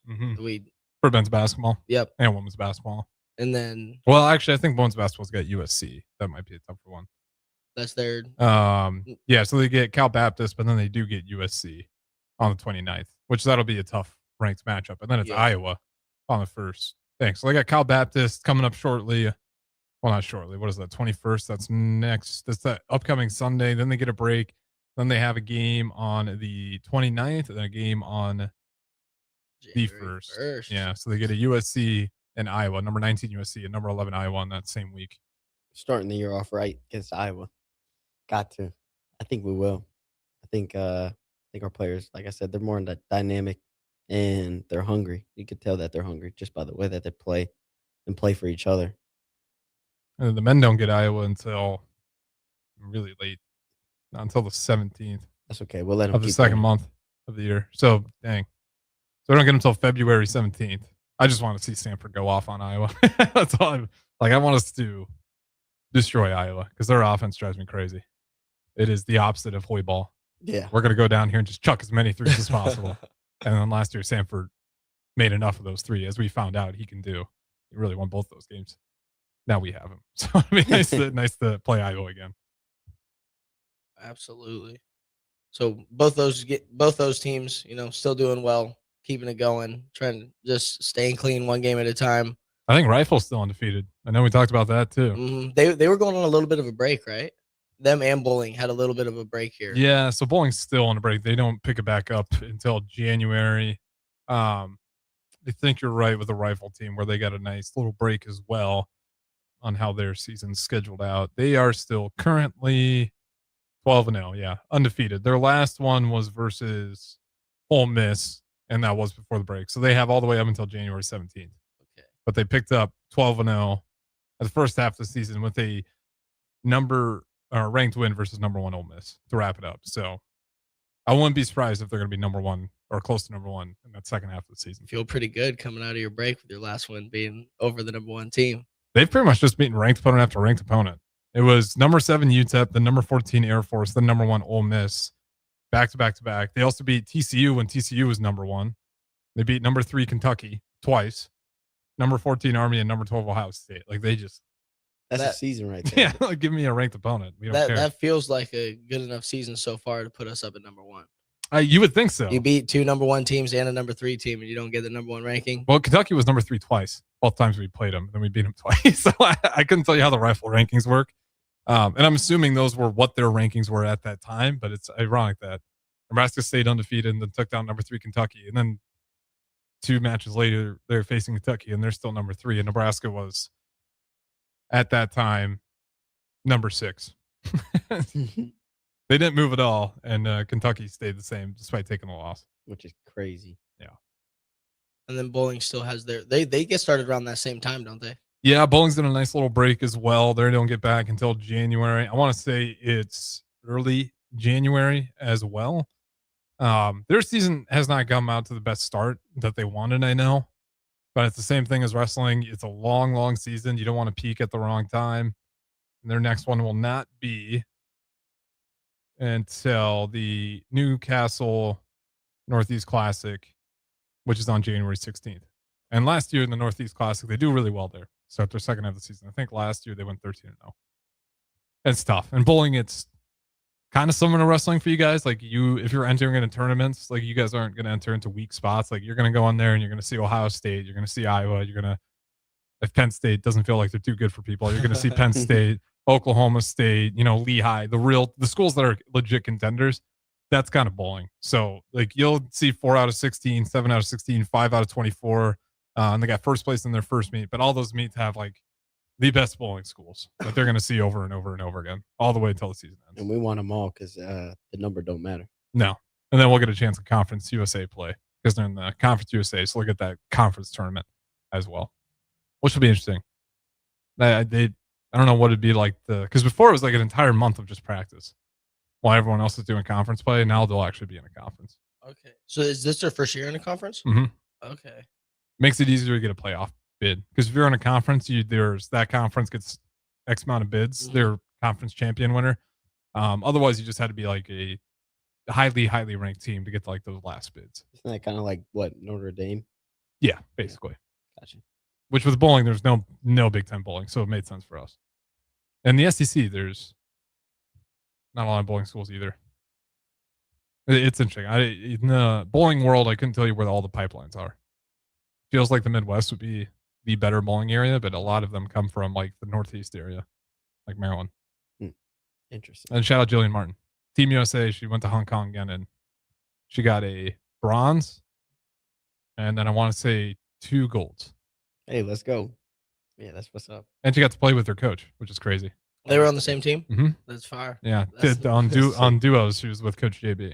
Speaker 12: For men's basketball.
Speaker 11: Yep.
Speaker 12: And women's basketball.
Speaker 11: And then,
Speaker 12: well, actually, I think women's basketball's got USC. That might be a tougher one.
Speaker 11: That's their.
Speaker 12: Yeah, so they get Cal Baptist, but then they do get USC on the 29th, which that'll be a tough ranked matchup. And then it's Iowa on the first thing. So they got Cal Baptist coming up shortly. Well, not shortly. What is that? 21st. That's next. That's that upcoming Sunday. Then they get a break. Then they have a game on the 29th, and then a game on the 1st. Yeah, so they get a USC and Iowa, number 19 USC and number 11 Iowa on that same week.
Speaker 10: Starting the year off right against Iowa. Got to. I think we will. I think our players, like I said, they're more dynamic and they're hungry. You could tell that they're hungry just by the way that they play and play for each other.
Speaker 12: And the men don't get Iowa until really late, not until the 17th.
Speaker 10: That's okay. We'll let them
Speaker 12: of the second month of the year. So dang. So we don't get them until February 17th. I just want to see Stanford go off on Iowa. That's all. I want us to destroy Iowa because their offense drives me crazy. It is the opposite of hoy ball.
Speaker 10: Yeah.
Speaker 12: We're going to go down here and just chuck as many threes as possible. And then last year, Stanford made enough of those three, as we found out he can do. He really won both those games. Now we have him. So it'd be nice to play Iowa again.
Speaker 11: Absolutely. So both those teams, still doing well, keeping it going, trying to just staying clean one game at a time.
Speaker 12: I think Rifle's still undefeated. I know we talked about that too.
Speaker 11: They were going on a little bit of a break, right? Them and Bowling had a little bit of a break here.
Speaker 12: Yeah, so Bowling's still on a break. They don't pick it back up until January. I think you're right with the Rifle team where they got a nice little break as well on how their season's scheduled out. They are still currently 12-0, yeah, undefeated. Their last one was versus Ole Miss, and that was before the break. So they have all the way up until January 17th.
Speaker 11: Okay.
Speaker 12: But they picked up 12-0 at the first half of the season with a ranked win versus number one Ole Miss to wrap it up. So I wouldn't be surprised if they're going to be number one or close to number one in that second half of the season.
Speaker 11: Feel pretty good coming out of your break with your last one being over the number one team.
Speaker 12: They've pretty much just beaten ranked opponent after ranked opponent. It was number 7 UTEP, the number 14 Air Force, the number 1 Ole Miss, back to back to back. They also beat TCU when TCU was number 1. They beat number 3 Kentucky twice, number 14 Army, and number 12 Ohio State. Like they just
Speaker 10: That's a season right there.
Speaker 12: yeah, like give me a ranked opponent. We don't care.
Speaker 11: That feels like a good enough season so far to put us up at number 1.
Speaker 12: You would think so.
Speaker 11: You beat 2 number 1 teams and a number 3 team, and you don't get the number 1 ranking.
Speaker 12: Well, Kentucky was number 3 twice. Both times we played them, and then we beat them twice. So I couldn't tell you how the rifle rankings work. And I'm assuming those were what their rankings were at that time. But it's ironic that Nebraska stayed undefeated and then took down number 3 Kentucky, and then 2 matches later they're facing Kentucky, and they're still number 3. And Nebraska was at that time number 6. They didn't move at all, and Kentucky stayed the same despite taking a loss,
Speaker 10: which is crazy.
Speaker 12: Yeah.
Speaker 11: And then Bowling still has they get started around that same time, don't they?
Speaker 12: Yeah, Bowling's in a nice little break as well. They don't get back until January. I want to say it's early January as well. Their season has not come out to the best start that they wanted, I know, but it's the same thing as wrestling. It's a long, long season. You don't want to peak at the wrong time. And their next one will not be until the Newcastle Northeast Classic, which is on January 16th. And last year in the Northeast Classic, they do really well there. Start their second half of the season. I think last year they went 13-0. It's tough. And bowling, it's kind of similar to wrestling for you guys. Like if you're entering into tournaments, like you guys aren't going to enter into weak spots. Like you're going to go in there and you're going to see Ohio State. You're going to see Iowa. If Penn State doesn't feel like they're too good for people, you're going to see Penn State, Oklahoma State, Lehigh, the schools that are legit contenders. That's kind of bowling. So like you'll see 4 out of 16, 7 out of 16, 5 out of 24. And they got first place in their first meet, but all those meets have like the best bowling schools that they're going to see over and over and over again, all the way until the season ends.
Speaker 10: And we want them all because the number don't matter.
Speaker 12: No. And then we'll get a chance at Conference USA play because they're in the Conference USA. So we'll get that conference tournament as well, which will be interesting. I don't know what it'd be like because before it was like an entire month of just practice while everyone else is doing conference play. Now they'll actually be in a conference.
Speaker 11: Okay. So is this their first year in a conference?
Speaker 12: Mm-hmm.
Speaker 11: Okay.
Speaker 12: Makes it easier to get a playoff bid because if you're in a conference, there's that conference gets X amount of bids.
Speaker 11: Mm-hmm.
Speaker 12: They're conference champion winner. Otherwise, you just had to be like a highly, highly ranked team to get to like those last bids.
Speaker 10: Isn't that kind of like what Notre Dame?
Speaker 12: Yeah, basically.
Speaker 10: Gotcha.
Speaker 12: Which with bowling, there's no Big Ten bowling, so it made sense for us. And the SEC, there's not a lot of bowling schools either. It's interesting. In the bowling world, I couldn't tell you where all the pipelines are. Feels like the Midwest would be the better bowling area, but a lot of them come from like the Northeast area, like Maryland.
Speaker 10: Interesting.
Speaker 12: And shout out Jillian Martin. Team USA, she went to Hong Kong again and she got a bronze. And then I want to say 2 golds.
Speaker 10: Hey, let's go. Yeah, that's what's up.
Speaker 12: And she got to play with her coach, which is crazy.
Speaker 11: They were on the same team?
Speaker 12: Mm-hmm.
Speaker 11: That's fire.
Speaker 12: Yeah.
Speaker 11: That's
Speaker 12: on duos, she was with Coach JB.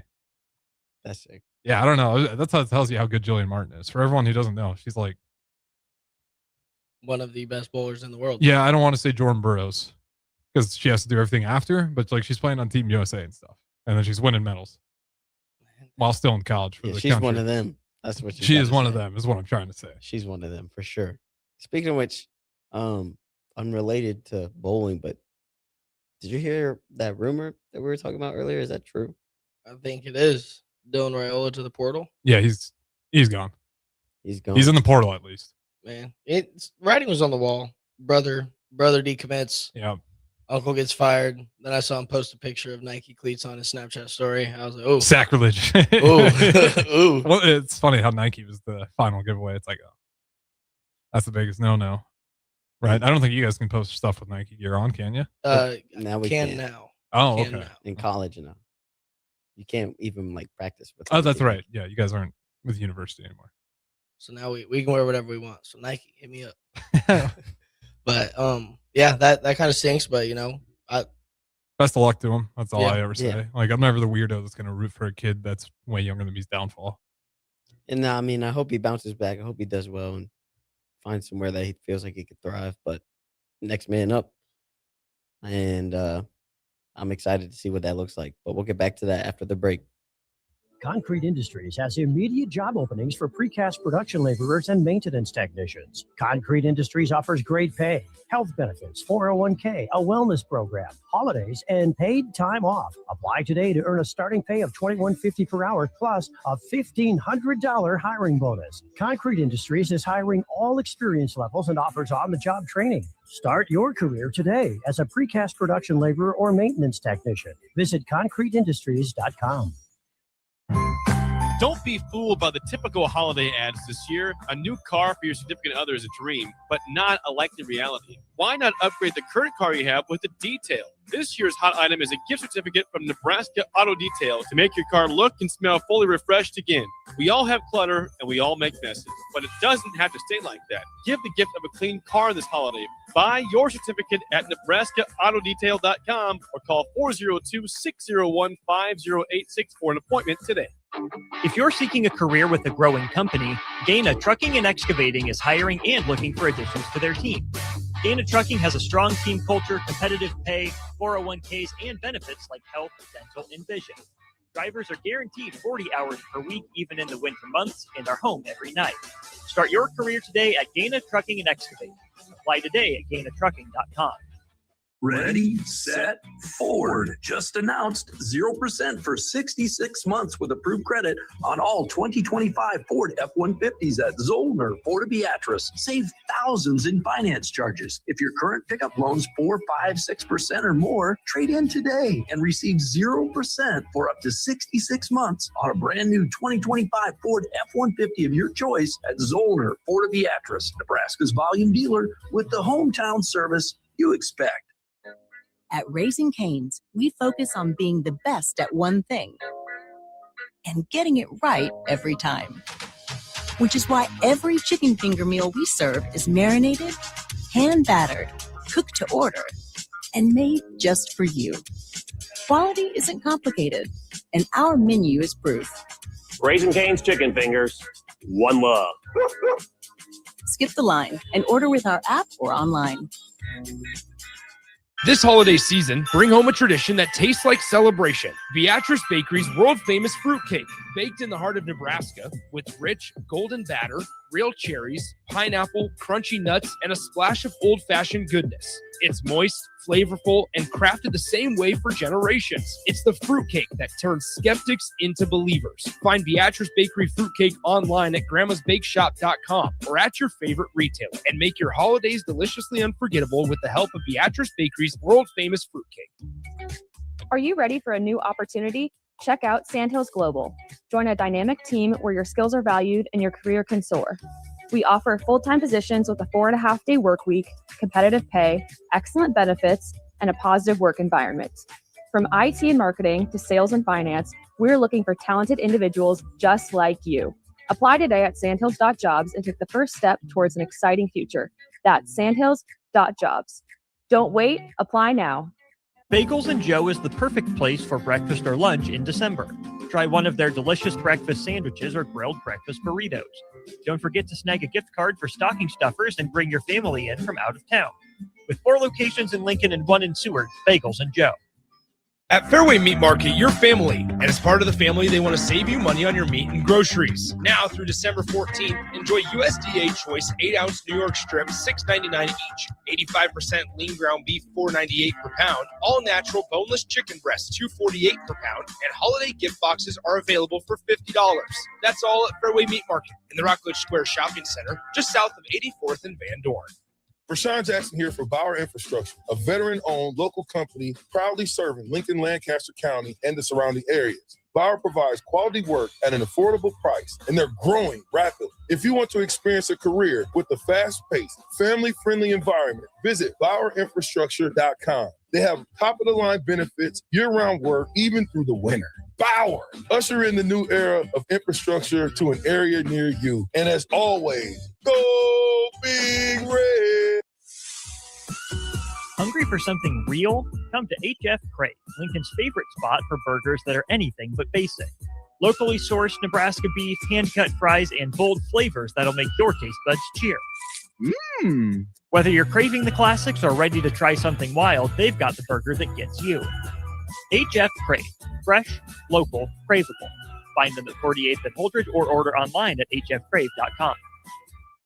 Speaker 10: That's sick.
Speaker 12: Yeah, I don't know. That's how it tells you how good Jillian Martin is. For everyone who doesn't know, she's like
Speaker 11: one of the best bowlers in the world.
Speaker 12: Yeah, I don't want to say Jordan Burroughs because she has to do everything after, but like she's playing on Team USA and stuff, and then she's winning medals while still in college for the
Speaker 10: she's
Speaker 12: country.
Speaker 10: one of them. That's what
Speaker 12: she is one of them. Is what I'm trying to say.
Speaker 10: She's one of them for sure. Speaking of which, unrelated to bowling, but did you hear that rumor that we were talking about earlier? Is that true?
Speaker 11: I think it is. Dylan Raiola to the portal.
Speaker 12: Yeah, he's gone.
Speaker 10: He's gone.
Speaker 12: He's in the portal at least.
Speaker 11: Man, writing was on the wall. Brother decommits.
Speaker 12: Yeah.
Speaker 11: Uncle gets fired. Then I saw him post a picture of Nike cleats on his Snapchat story. I was like, oh,
Speaker 12: sacrilege.
Speaker 11: Ooh.
Speaker 12: Well, it's funny how Nike was the final giveaway. It's like, oh, that's the biggest no. Right? I don't think you guys can post stuff with Nike gear on, can you?
Speaker 10: Now we
Speaker 11: can
Speaker 10: can.
Speaker 11: now.
Speaker 12: Oh,
Speaker 11: Can
Speaker 12: okay.
Speaker 11: now.
Speaker 10: In college now. You can't even like practice with
Speaker 12: Oh,
Speaker 10: them
Speaker 12: that's
Speaker 10: anymore.
Speaker 12: right. Yeah, you guys aren't with university anymore.
Speaker 11: So now we can wear whatever we want. So Nike, hit me up. But yeah, that kind of stinks. But
Speaker 12: Best of luck to him. That's all
Speaker 11: Yeah.
Speaker 12: I ever say.
Speaker 10: Yeah.
Speaker 12: Like, I'm never the weirdo that's going to root for a kid that's way younger than me's downfall.
Speaker 10: And I mean, I hope he bounces back. I hope he does well and finds somewhere that he feels like he could thrive. But next man up. And I'm excited to see what that looks like. But we'll get back to that after the break.
Speaker 3: Concrete Industries has immediate job openings for precast production laborers and maintenance technicians. Concrete Industries offers great pay, health benefits, 401k, a wellness program, holidays, and paid time off. Apply today to earn a starting pay of $21.50 per hour plus a $1,500 hiring bonus. Concrete Industries is hiring all experience levels and offers on-the-job training. Start your career today as a precast production laborer or maintenance technician. Visit concreteindustries.com.
Speaker 4: Don't be fooled by the typical holiday ads this year. A new car for your significant other is a dream, but not a likely reality. Why not upgrade the current car you have with a detail? This year's hot item is a gift certificate from Nebraska Auto Detail to make your car look and smell fully refreshed again. We all have clutter and we all make messes, but it doesn't have to stay like that. Give the gift of a clean car this holiday. Buy your certificate at NebraskaAutoDetail.com or call 402-601-5086 for an appointment today.
Speaker 2: If you're seeking a career with a growing company, Gaina Trucking and Excavating is hiring and looking for additions to their team. Gaina Trucking has a strong team culture, competitive pay, 401ks, and benefits like health, dental, and vision. Drivers are guaranteed 40 hours per week, even in the winter months, and are home every night. Start your career today at Gaina Trucking and Excavating. Apply today at GainaTrucking.com.
Speaker 19: Ready, set, forward. Just announced 0% for 66 months with approved credit on all 2025 Ford F-150s at Zollner, Ford Beatrice. Save thousands in finance charges. If your current pickup loan's 4, 5, 6% or more, trade in today and receive 0% for up to 66 months on a brand new 2025 Ford F-150 of your choice at Zollner, Ford Beatrice, Nebraska's volume dealer with the hometown service you expect.
Speaker 20: At Raising Cane's, we focus on being the best at one thing and getting it right every time. Which is why every chicken finger meal we serve is marinated, hand-battered, cooked to order, and made just for you. Quality isn't complicated, and our menu is proof.
Speaker 21: Raising Cane's chicken fingers, one love.
Speaker 20: Skip the line and order with our app or online.
Speaker 22: This holiday season, bring home a tradition that tastes like celebration. Beatrice Bakery's world-famous fruitcake, baked in the heart of Nebraska with rich, golden batter, real cherries, pineapple, crunchy nuts, and a splash of old-fashioned goodness. It's moist, flavorful, and crafted the same way for generations. It's the fruitcake that turns skeptics into believers. Find Beatrice Bakery fruitcake online at grandmasbakeshop.com or at your favorite retailer and make your holidays deliciously unforgettable with the help of Beatrice Bakery's world-famous fruitcake.
Speaker 23: Are you ready for a new opportunity? Check out Sandhills Global. Join a dynamic team where your skills are valued and your career can soar. We offer full-time positions with a 4.5-day work week, competitive pay, excellent benefits, and a positive work environment. From IT and marketing to sales and finance, we're looking for talented individuals just like you. Apply today at sandhills.jobs and take the first step towards an exciting future. That's sandhills.jobs. Don't wait, apply now.
Speaker 2: Bagels and Joe is the perfect place for breakfast or lunch in December. Try one of their delicious breakfast sandwiches or grilled breakfast burritos. Don't forget to snag a gift card for stocking stuffers and bring your family in from out of town. With 4 locations in Lincoln and 1 in Seward, Bagels and Joe.
Speaker 22: At Fairway Meat Market, you're family, and as part of the family, they want to save you money on your meat and groceries. Now through December 14th, enjoy USDA Choice 8-ounce New York strips, $6.99 each, 85% lean ground beef, $4.98 per pound, all natural boneless chicken breasts, $2.48 per pound, and holiday gift boxes are available for $50. That's all at Fairway Meat Market in the Rockledge Square Shopping Center, just south of 84th and Van Dorn.
Speaker 1: Rashawn Jackson here for Bauer Infrastructure, a veteran-owned local company proudly serving Lincoln, Lancaster County, and the surrounding areas. Bauer provides quality work at an affordable price, and they're growing rapidly. If you want to experience a career with a fast-paced, family-friendly environment, visit BauerInfrastructure.com. They have top-of-the-line benefits, year-round work, even through the winter. Bauer, usher in the new era of infrastructure to an area near you. And as always, go Big Red!
Speaker 2: Hungry for something real? Come to HF Crave, Lincoln's favorite spot for burgers that are anything but basic. Locally sourced Nebraska beef, hand-cut fries, and bold flavors that'll make your taste buds cheer. Whether you're craving the classics or ready to try something wild, they've got the burger that gets you. HF Crave. Fresh, local, craveable. Find them at 48th and Holdridge or order online at hfcrave.com.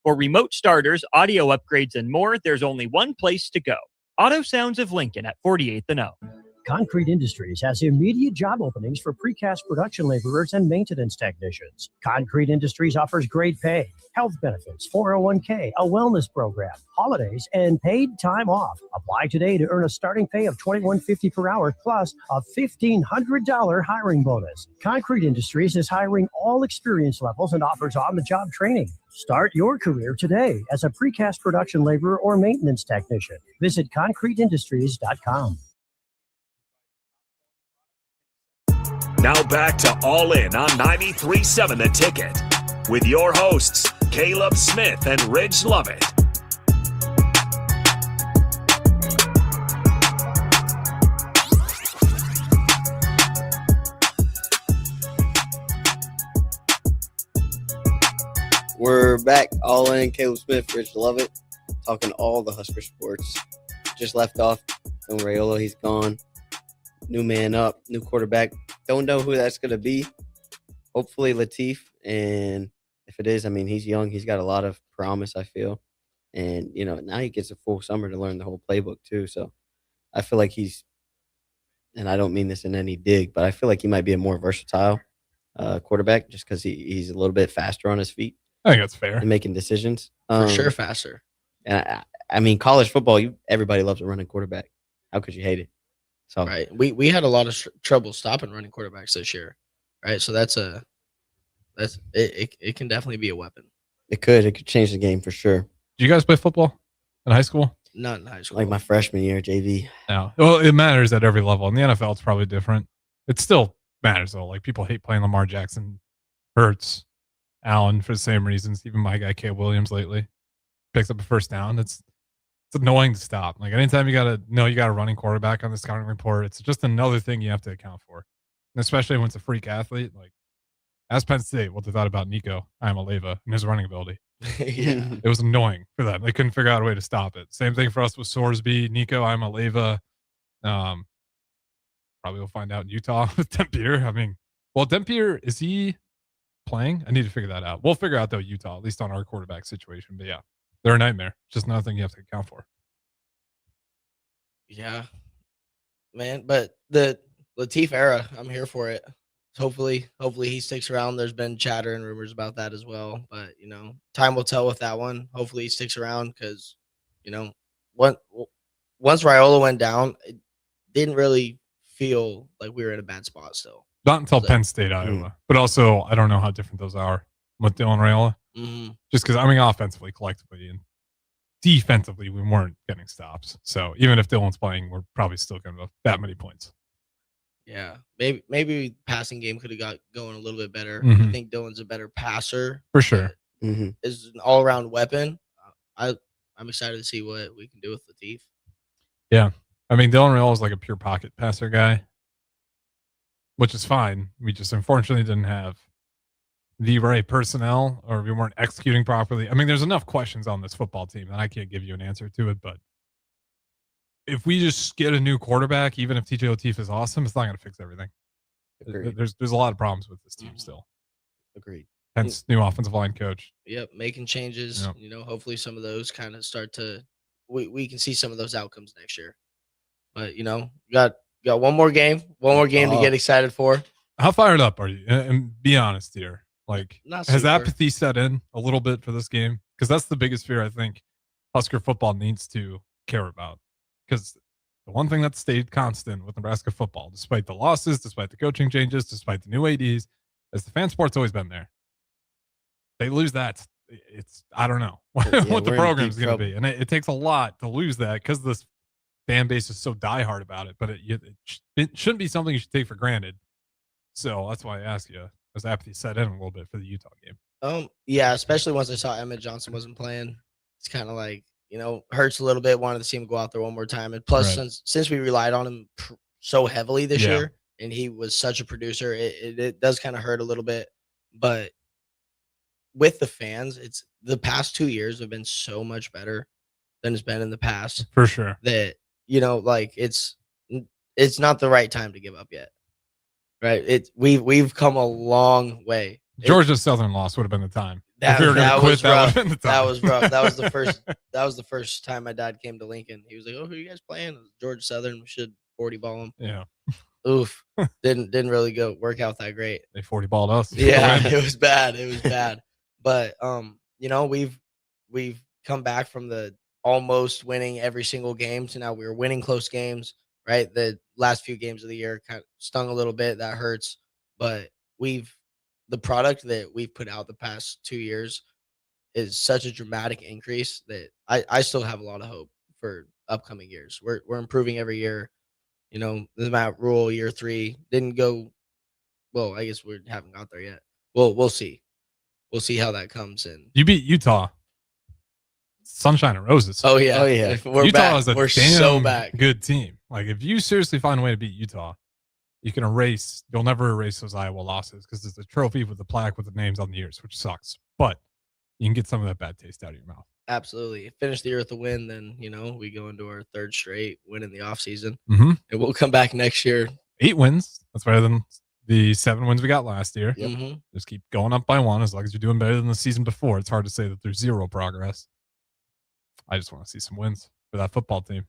Speaker 2: For remote starters, audio upgrades, and more, there's only one place to go. Auto Sounds of Lincoln at 48th and O.
Speaker 3: Concrete Industries has immediate job openings for precast production laborers and maintenance technicians. Concrete Industries offers great pay, health benefits, 401k, a wellness program, holidays, and paid time off. Apply today to earn a starting pay of $21.50 per hour plus a $1,500 hiring bonus. Concrete Industries is hiring all experience levels and offers on-the-job training. Start your career today as a precast production laborer or maintenance technician. Visit concreteindustries.com.
Speaker 5: Now back to All In on 93.7 The Ticket with your hosts, Caleb Smith and Ridge Lovett.
Speaker 10: We're back, All In, Caleb Smith, Ridge Lovett, talking all the Husker sports. Just left off on Raiola, he's gone. New man up, new quarterback. Don't know who that's going to be. Hopefully Latif. And if it is, I mean, he's young. He's got a lot of promise, I feel. And, you know, now he gets a full summer to learn the whole playbook too. So I feel like he's, and I don't mean this in any dig, but I feel like he might be a more versatile quarterback just because he's a little bit faster on his feet.
Speaker 12: I think that's fair.
Speaker 10: And making decisions.
Speaker 11: For sure faster.
Speaker 10: And I mean, college football, everybody loves a running quarterback. How could you hate it? So
Speaker 11: right, we had a lot of trouble stopping running quarterbacks this year, right? So it can definitely be a weapon.
Speaker 10: It could change the game for sure.
Speaker 12: Do you guys play football in high school?
Speaker 11: Not in high school.
Speaker 10: Like my freshman year, JV.
Speaker 12: No. Well, it matters at every level. In the NFL, it's probably different. It still matters though. Like people hate playing Lamar Jackson, Hurts, Allen for the same reasons. Even my guy Caleb Williams lately picks up a first down. It's annoying to stop. Like anytime you got a running quarterback on the scouting report, it's just another thing you have to account for. And especially when it's a freak athlete. Like ask Penn State what they thought about Nico Iamaleava and his running ability.
Speaker 11: Yeah.
Speaker 12: It was annoying for them. They couldn't figure out a way to stop it. Same thing for us with Sorsby, Nico Iamaleava. Probably we'll find out in Utah with Dempier. I mean, well, Dempier, is he playing? I need to figure that out. We'll figure out though Utah, at least on our quarterback situation. But yeah, they're a nightmare. It's just another thing you have to account for.
Speaker 11: Yeah, man. But the Latif era, I'm here for it. Hopefully he sticks around. There's been chatter and rumors about that as well. But, you know, time will tell with that one. Hopefully he sticks around because, you know, once Raiola went down, it didn't really feel like we were in a bad spot still.
Speaker 12: Not until Penn State, Iowa. But also, I don't know how different those are with Dylan Raiola.
Speaker 11: Mm-hmm.
Speaker 12: Just because, I mean, offensively, collectively, and defensively, we weren't getting stops. So even if Dylan's playing, we're probably still going to have that many points.
Speaker 11: Yeah, maybe passing game could have got going a little bit better.
Speaker 12: Mm-hmm.
Speaker 11: I think Dylan's a better passer.
Speaker 12: For sure.
Speaker 10: Mm-hmm.
Speaker 11: Is an all-around weapon. I'm excited to see what we can do with Latif.
Speaker 12: Yeah. I mean, Dylan Raiola is like a pure pocket passer guy, which is fine. We just unfortunately didn't have the right personnel, or we weren't executing properly. I mean, there's enough questions on this football team that I can't give you an answer to it, but if we just get a new quarterback, even if TJ Latif is awesome, it's not going to fix everything.
Speaker 10: Agreed.
Speaker 12: There's a lot of problems with this team still.
Speaker 10: Agreed.
Speaker 12: Hence, new offensive line coach.
Speaker 11: Yep, making changes.
Speaker 12: Yep.
Speaker 11: You know, hopefully some of those kind of start to we can see some of those outcomes next year. But you know, got one more game to get excited for.
Speaker 12: How fired up are you? And be honest here. Like,
Speaker 11: Not
Speaker 12: has
Speaker 11: super.
Speaker 12: apathy set in a little bit for this game? Because that's the biggest fear I think Husker football needs to care about. Because the one thing that stayed constant with Nebraska football, despite the losses, despite the coaching changes, despite the new ADs, is the fan support's always been there. They lose that, it's I don't know what the program's going to be. And it takes a lot to lose that because this fan base is so diehard about it. But it shouldn't be something you should take for granted. So that's why I ask you, has apathy set in a little bit for the Utah game?
Speaker 11: Yeah, especially once I saw Emmett Johnson wasn't playing. It's kind of like, you know, hurts a little bit. Wanted to see him go out there one more time. And plus, since we relied on him so heavily this year, and he was such a producer, it does kind of hurt a little bit. But with the fans, it's the past 2 years have been so much better than it's been in the past.
Speaker 12: For sure.
Speaker 11: That, you know, like it's not the right time to give up yet. Right. We've come a long way.
Speaker 12: Georgia Southern loss would have been the time.
Speaker 11: That,
Speaker 12: if we were
Speaker 11: that
Speaker 12: gonna quit,
Speaker 11: was
Speaker 12: that would
Speaker 11: rough.
Speaker 12: have been the time.
Speaker 11: That was rough. That was the first. That was the first time my dad came to Lincoln. He was like, "Oh, who are you guys playing?" It was Georgia Southern. We should 40 ball them.
Speaker 12: Yeah.
Speaker 11: Oof. Didn't really work out that great.
Speaker 12: They 40 balled us.
Speaker 11: Yeah, it was bad. It was bad. But we've come back from the almost winning every single game to now we're winning close games. Right, the last few games of the year kind of stung a little bit. That hurts, but the product that we've put out the past 2 years is such a dramatic increase that I still have a lot of hope for upcoming years. We're improving every year. The Matt Rule year 3 didn't go well. I guess we haven't got there yet. We'll see. We'll see how that comes in.
Speaker 12: You beat Utah. Sunshine and roses.
Speaker 11: Oh yeah. We're
Speaker 12: Utah
Speaker 11: back.
Speaker 12: is a
Speaker 11: We're
Speaker 12: damn
Speaker 11: so back.
Speaker 12: good team. Like if you seriously find a way to beat Utah, you can erase. You'll never erase those Iowa losses because it's a trophy with a plaque with the names on the ears, which sucks. But you can get some of that bad taste out of your mouth.
Speaker 11: Absolutely. Finish the year with a win, then we go into our third straight win in the offseason.
Speaker 12: Mhm.
Speaker 11: And we'll come back next year.
Speaker 12: 8 wins. That's better than the 7 wins we got last year.
Speaker 11: Yep. Mhm.
Speaker 12: Just keep going up by 1 as long as you're doing better than the season before. It's hard to say that there's zero progress. I just want to see some wins for that football team.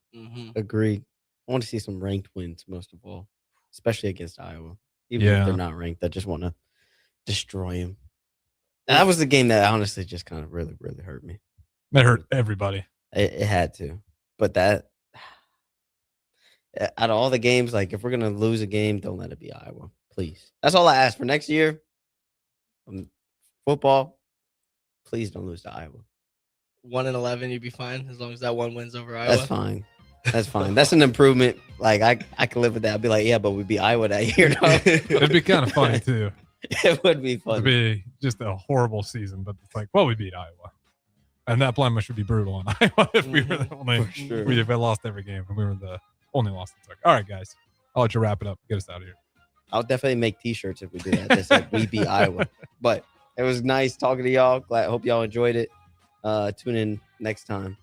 Speaker 10: Agreed. I want to see some ranked wins most of all, especially against Iowa. Even
Speaker 12: Yeah.
Speaker 10: if they're not ranked, I just want to destroy them. That was the game that honestly just kind of really, really hurt me.
Speaker 12: That hurt everybody.
Speaker 10: It had to. But that, out of all the games, like if we're going to lose a game, don't let it be Iowa, please. That's all I ask for next year. Football, please don't lose to Iowa.
Speaker 11: 1-11, you'd be fine as long as that one wins over Iowa.
Speaker 10: That's fine. That's fine. That's an improvement. Like I can live with that. I'd be like, yeah, but we beat Iowa that year.
Speaker 12: It'd be kind of funny too.
Speaker 10: It would be fun.
Speaker 12: It'd be just a horrible season, but it's like, well, we beat Iowa. And that blemish would be brutal on Iowa if we were the only,
Speaker 10: For sure.
Speaker 12: we had lost every game and we were the only loss that took. All right, guys. I'll let you wrap it up. Get us out of here.
Speaker 10: I'll definitely make t-shirts if we do that. That's like we beat Iowa. But it was nice talking to y'all. Hope y'all enjoyed it. Tune in next time.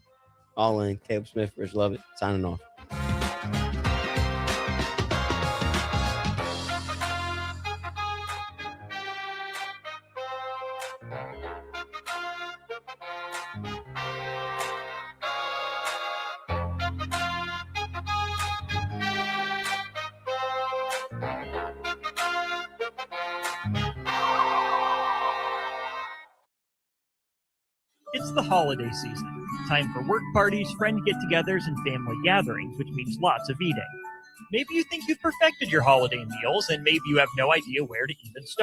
Speaker 10: All in. Caleb Smith, Rich Lovett, signing off.
Speaker 2: It's the holiday season. Time for work parties, friend get-togethers, and family gatherings, which means lots of eating. Maybe you think you've perfected your holiday meals, and maybe you have no idea where to even start.